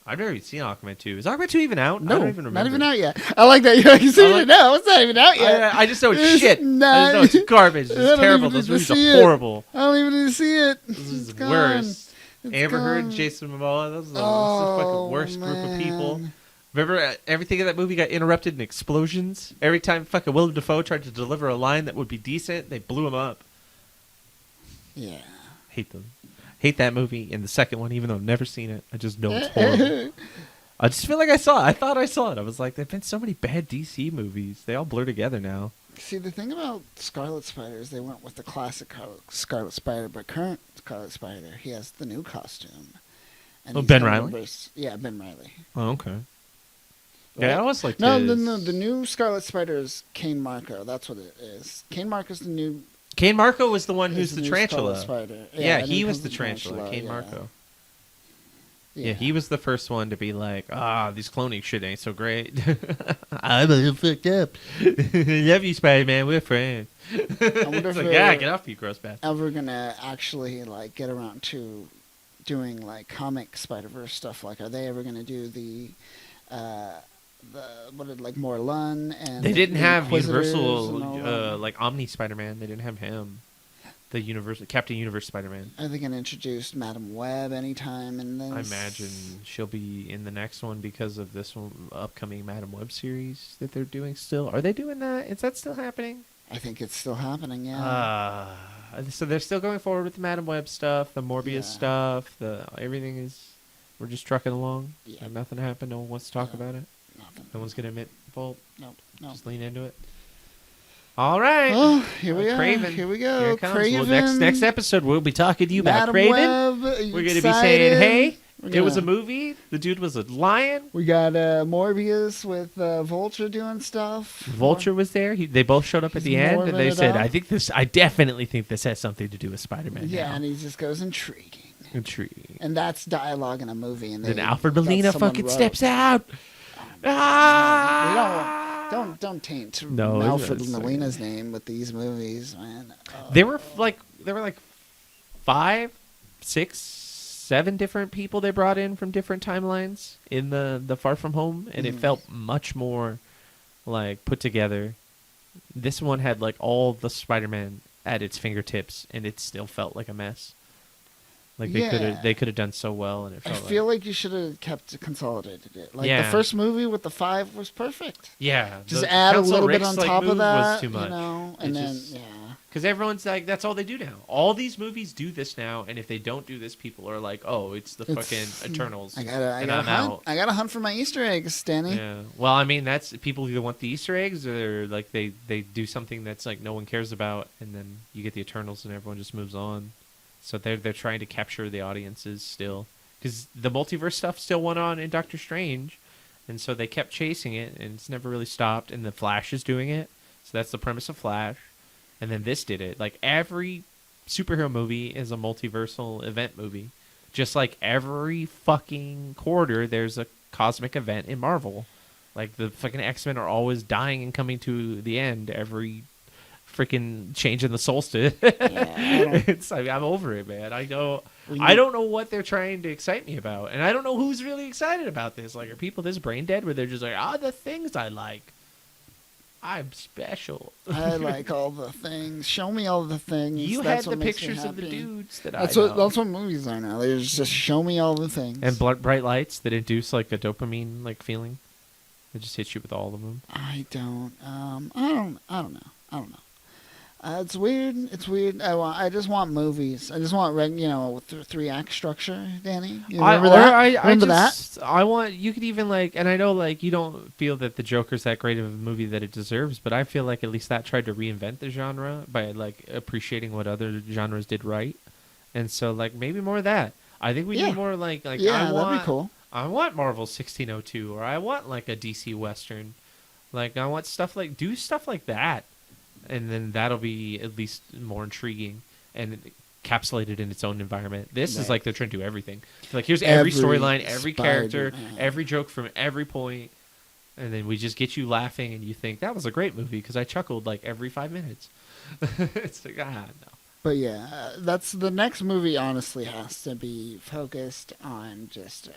I've never even seen Aquaman 2. Is Aquaman 2 even out? No, I don't even remember. not even out yet. I like that. You're like, you see it now. It's not even out yet. I just know it's It's shit. I not- just know it's garbage. I It's don't terrible. even Those need to movies see are it. horrible. I don't even need to see it. This is It's the gone. worst. It's Amber Heard, gone. Jason Momoa. Those are the Oh, fucking worst group of people. man. Remember, everything in that movie got interrupted in explosions. Every time fucking Willem Dafoe tried to deliver a line that would be decent, they blew him up. Yeah. Hate them. Hate that movie and the second one, even though I've never seen it. I just know it's horrible. I just feel like I saw it. I thought I saw it. I was like, there've been so many bad DC movies. They all blur together now. See, the thing about Scarlet Spider is they went with the classic Scarlet Spider, but current Scarlet Spider, he has the new costume. And Oh, he's Ben gonna Reilly? embrace- Yeah, Ben Reilly. Oh, okay. Right? Yeah, I always like No, his... the new Scarlet Spider is Kane Marco. That's what it is. Kane Marco's the new. Kane Marco was the one is who's the new tarantula. Scarlet Spider. Yeah, and he then was comes the tarantula, Kane yeah. Marco. Yeah, he was the first one to be like, these cloning shit ain't so great. I'm a little fucked up. Love you, Spider-Man. We're friends. wonder It's if like, they're- get off, you gross bastard. Ever gonna actually like get around to doing like comic Spider-Verse stuff? Like, are they ever gonna do the what did like Morlun and They didn't the have Inquisitors Universal, and all that? like Omni Spider-Man. They didn't have him. The Universal Captain Universe Spider-Man. Are they gonna introduce Madam Web anytime in this? I imagine she'll be in the next one because of this one, upcoming Madam Web series that they're doing still. Are they doing that? Is that still happening? I think it's still happening. Yeah. So they're still going forward with the Madam Web stuff, the Morbius Yeah. stuff, everything is. We're just trucking along. Yeah. Nothing happened. No one wants to talk No. about it. Nothing. No one's gonna admit fault. No. Just lean into it. All right. Oh, here we are. Craven. Here we Here go. it comes. Craven. Well, next episode we'll be talking to you about Madam Craven. Web. Are you We're gonna be saying, excited? hey, We're it was a gonna- movie. The dude was a lion. We got Morbius with Vulture doing stuff. Vulture was there. They both showed up at He's the end, and they Mormon it said, up. I definitely think this has something to do with Spider-Man. Yeah, now." and he just goes intriguing. Intriguing. And that's dialogue in a movie. And Then they- Alfred that Molina someone fucking wrote. steps out. Don't taint No, Alfred it's Molina's name with these movies, man. There were like 5, 6, 7 different people they brought in from different timelines in the Far From Home, and it felt much more like put together. This one had like all the Spider-Man at its fingertips, and it still felt like a mess. Like Yeah. they could have done so well, and it I felt feel like you should have consolidated it. Like Yeah. the first movie with the 5 was perfect. yeah. Just the add a Council little bit Rick's, on like, top move of that, was too much. you know, and It then just- yeah. Because everyone's like, that's all they do now. All these movies do this now, and if they don't do this, people are like, oh, it's the fucking Eternals. I and gotta I'm hunt. out. I gotta hunt for my Easter eggs, Danny. Yeah. Well, I mean, that's people either want the Easter eggs or like they do something that's like no one cares about, and then you get the Eternals, and everyone just moves on. So they're trying to capture the audiences still, because the multiverse stuff still went on in Doctor Strange, and so they kept chasing it, and it's never really stopped. And the Flash is doing it, so that's the premise of Flash. And then this did it. Like every superhero movie is a multiversal event movie. Just like every fucking quarter, there's a cosmic event in Marvel. Like the fucking X-Men are always dying and coming to the end every freaking change in the solstice. I'm over it, man. I don't know what they're trying to excite me about, and I don't know who's really excited about this. Like, are people this brain dead where they're just like, the things I like. I'm special. I like all the things. Show me all the things. You That's had what the makes me pictures of the happy. dudes that That's I what know. that's what movies are now. They just show me all the things. And bright lights that induce like a dopamine like feeling. It just hits you with all of them. I don't. I don't know. It's weird. It's weird. I just want movies. I just want 3-act structure. Danny, you remember that? Remember that? I want you could even like, and I know like you don't feel that the Joker's that great of a movie that it deserves, but I feel like at least that tried to reinvent the genre by like appreciating what other genres did right, and so like maybe more of that. I think we need more like yeah, I want, that'd be cool. I want Marvel 1602, or I want like a DC Western, like I want do stuff like that. And then that'll be at least more intriguing and encapsulated in its own environment. This is like they're trying to do everything. Like here's every storyline, every character, every joke from every point, and then we just get you laughing and you think that was a great movie because I chuckled like every 5 minutes. It's like no. But yeah, that's the next movie. Honestly, has to be focused on just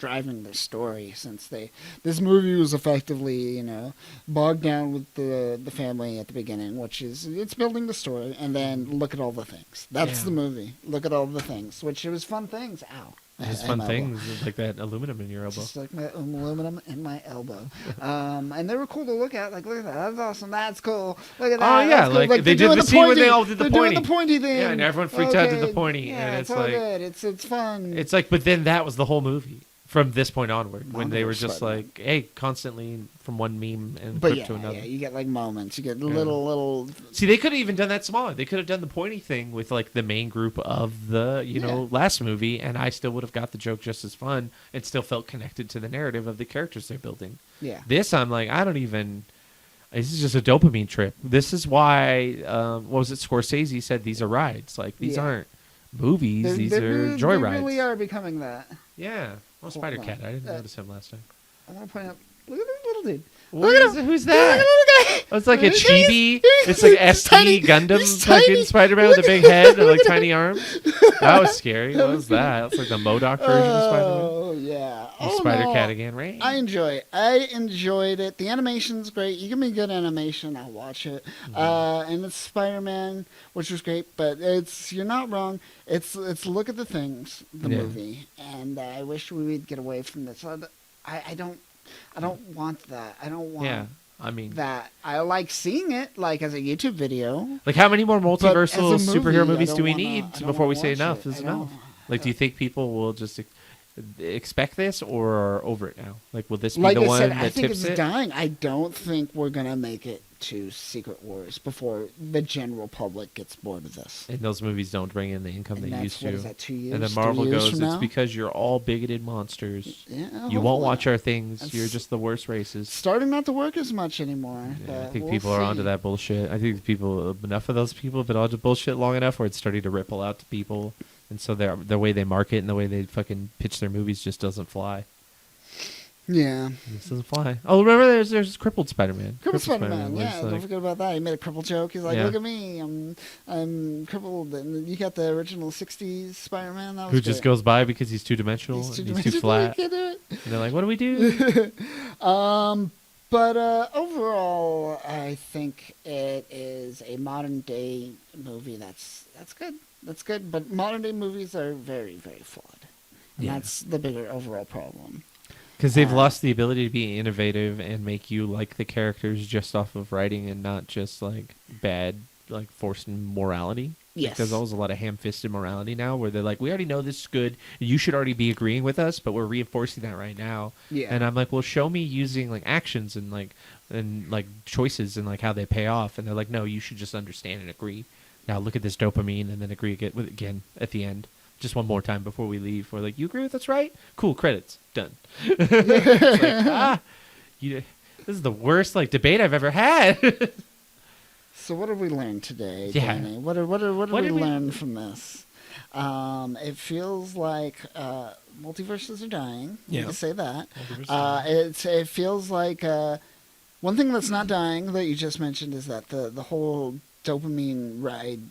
driving the story, since this movie was effectively, bogged down with the family at the beginning, which is, it's building the story, and then look at all the things. That's Yeah. the movie. Look at all the things, which it was fun things. Ow. It's I- fun my things like that aluminum in your elbow. Just like my aluminum in my elbow. And they were cool to look at. Like, look at that. That's awesome. That's cool. Look at that. Oh, yeah, That's cool. like, they they're did doing the scene when they all did the They're doing pointy. the pointy thing. Yeah, and everyone freaked out at the Okay. pointy, Yeah, and it's it's all like- good. It's fun. It's like, but then that was the whole movie from this point onward, when they were Onward, just Spider-Man. like, hey, constantly from one meme and But clip yeah, to another. you get like moments. You get little. See, they could have even done that smaller. They could have done the pointy thing with like the main group of the last movie, and I still would have got the joke just as fun and still felt connected to the narrative of the characters they're building. Yeah. This, I'm like, I don't even. This is just a dopamine trip. This is why, what was it? Scorsese said these are rides. Like, these Yeah. aren't movies. These are joy They rides. really are becoming that. Yeah. Well, Hold Spider on. Cat. I didn't notice him last time. I want to point out. Look at this little dude. What is it? Who's that? Look at the little guy. Oh, it's like a He's- chibi. he's- It's like he's ST tiny. Gundam He's fucking tiny. Spider-Man with a Look big at- head and like look at tiny arms. That was scary. What was that? That's like the MODOK version of Spider-Man. Oh yeah. Oh, Spider no. Cat again, right? I enjoy it. I enjoyed it. The animation's great. You give me good animation, I'll watch it. And it's Spider-Man, which was great. But you're not wrong. It's look at the things, the Yeah. movie, and I wish we would get away from this. I don't want that. I don't want Yeah. I mean, that. I like seeing it like as a YouTube video. like how many more But as multiversal a movie, superhero I movies don't do we wanna- need I don't before we wanna say watch enough it. is I enough? don't- Like, do you think people will just expect this or are over it now? Like, will this be Like the I one said, that I think tips it's it? dying. I don't think we're gonna make it to Secret Wars before the general public gets bored of this. And those movies don't bring in the income And they that's, used what to. is that, 2 years? And then 3 Marvel years goes, from it's now? because you're all bigoted monsters. Yeah, You won't hopefully. watch our things. That's- You're just the worst races. Starting not to work as much anymore. Yeah, I but think we'll people are see. onto that bullshit. I think enough of those people have been onto bullshit long enough where it's starting to ripple out to people. And so the way they market and the way they fucking pitch their movies just doesn't fly. Yeah. This doesn't fly. Oh, remember there's Crippled Spider-Man. Crippled Spider-Man, was yeah, like- don't forget about that. He made a crippled joke. He's like, Yeah. "Look at me, I'm crippled." And you got the original '60s Spider-Man. That was who just great. goes by because he's two-dimensional and he's too flat. Can't do it. And they're like, what do we do? But overall, I think it is a modern day movie. That's good. That's good. But modern day movies are very, very flawed. And Yeah. that's the bigger overall problem. Because they've lost the ability to be innovative and make you like the characters just off of writing and not just like bad, like forced morality. Yes. Like, there's always a lot of ham-fisted morality now where they're like, we already know this is good. You should already be agreeing with us, but we're reinforcing that right now. Yeah. And I'm like, well, show me using like actions and like choices and like how they pay off. And they're like, no, you should just understand and agree. Now look at this dopamine and then agree again at the end. Just one more time before we leave. We're like, you agree with us, right? Cool, credits. Done. It's like, this is the worst like debate I've ever had. So what did we learn today, Yeah. Danny? What did we did we- learn from this? It feels like multiverses are dying. Yeah. You can say that. Multiverses are It feels like one thing that's not dying that you just mentioned is that the whole dopamine ride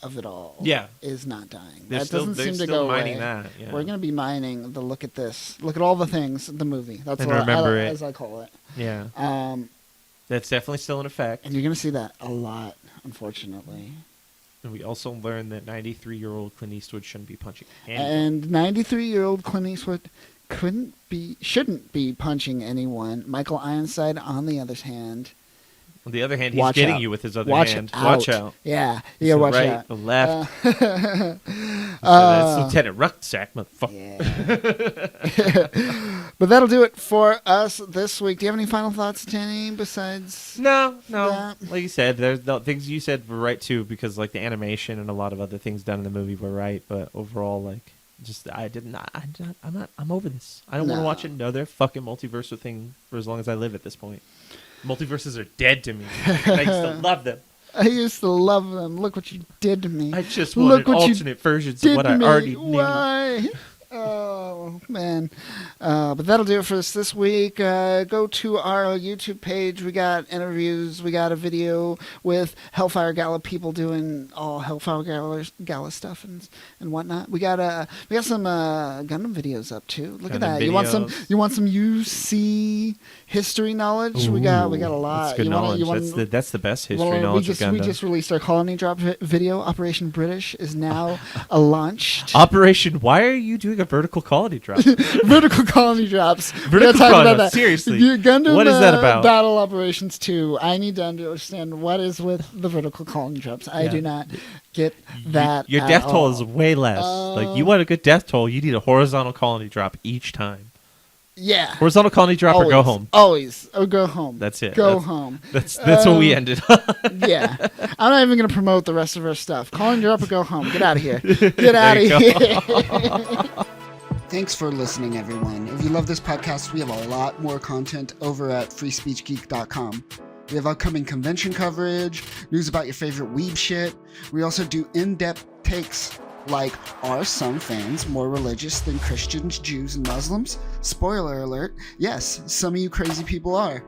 of it all Yeah. is not dying. They're that still- doesn't they're seem to still go mining away. that, yeah. We're going to be mining the look at this. Look at all the things, the movie. That's And what remember it. as I call it. Yeah. Um, That's definitely still in effect. and you're going to see that a lot, unfortunately. And we also learned that 93-year-old Clint Eastwood shouldn't be punching anyone. And 93-year-old Clint Eastwood shouldn't be punching anyone. Michael Ironside, on the other hand, On the other hand, he's watch getting out. you with his other Watch hand. out. Watch out. Yeah, The yeah, watch right, out. the left. Uh, That's Lieutenant Rucksack, motherfucker. Yeah. But that'll do it for us this week. Do you have any final thoughts, Danny? Besides, No. Yeah. Like you said, there's the things you said were right too, because like the animation and a lot of other things done in the movie were right. But overall, like, just I'm over this. I don't want to No. watch another fucking multiverse thing for as long as I live at this point. Multiverses are dead to me. And I used to love them. I used to love them. Look what you did to me. I just Look wanted what you alternate versions did of what to I me. already knew. Why? Oh Oh, man. But that'll do it for us this week. Go to our YouTube page. We got interviews. We got a video with Hellfire Gala people doing all Hellfire Gala stuff and whatnot. We got some Gundam videos up too. Look at Gundam that. videos. You want some UC history knowledge? We got a lot. That's good knowledge. That's the best history Well, knowledge of we Gundam. just released our colony drop video. Operation British is now launched. Operation, why are you doing a vertical colony drop? Vertical colony drops. Vertical We gotta talk colony about drops, that. seriously. Gundam, What is that about? Battle Operations 2. I need to understand what is with the vertical colony drops. I Yeah. do not get that. Your at death toll all. is way less. Like, you want a good death toll, you need a horizontal colony drop each time. Yeah. Horizontal colony drop or go home. Always. Or go home. That's it. Go home. That's what we ended on. Yeah. I'm not even going to promote the rest of our stuff. Colony drop or go home. Get out of here. Get out of you here. Thanks for listening, everyone. If you love this podcast, we have a lot more content over at freespeechgeek.com. We have upcoming convention coverage, news about your favorite weeb shit. We also do in-depth takes like, are some fans more religious than Christians, Jews, and Muslims? Spoiler alert, yes, some of you crazy people are.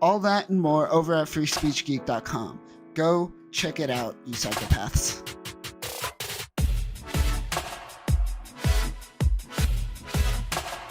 All that and more over at freespeechgeek.com. Go check it out, you psychopaths.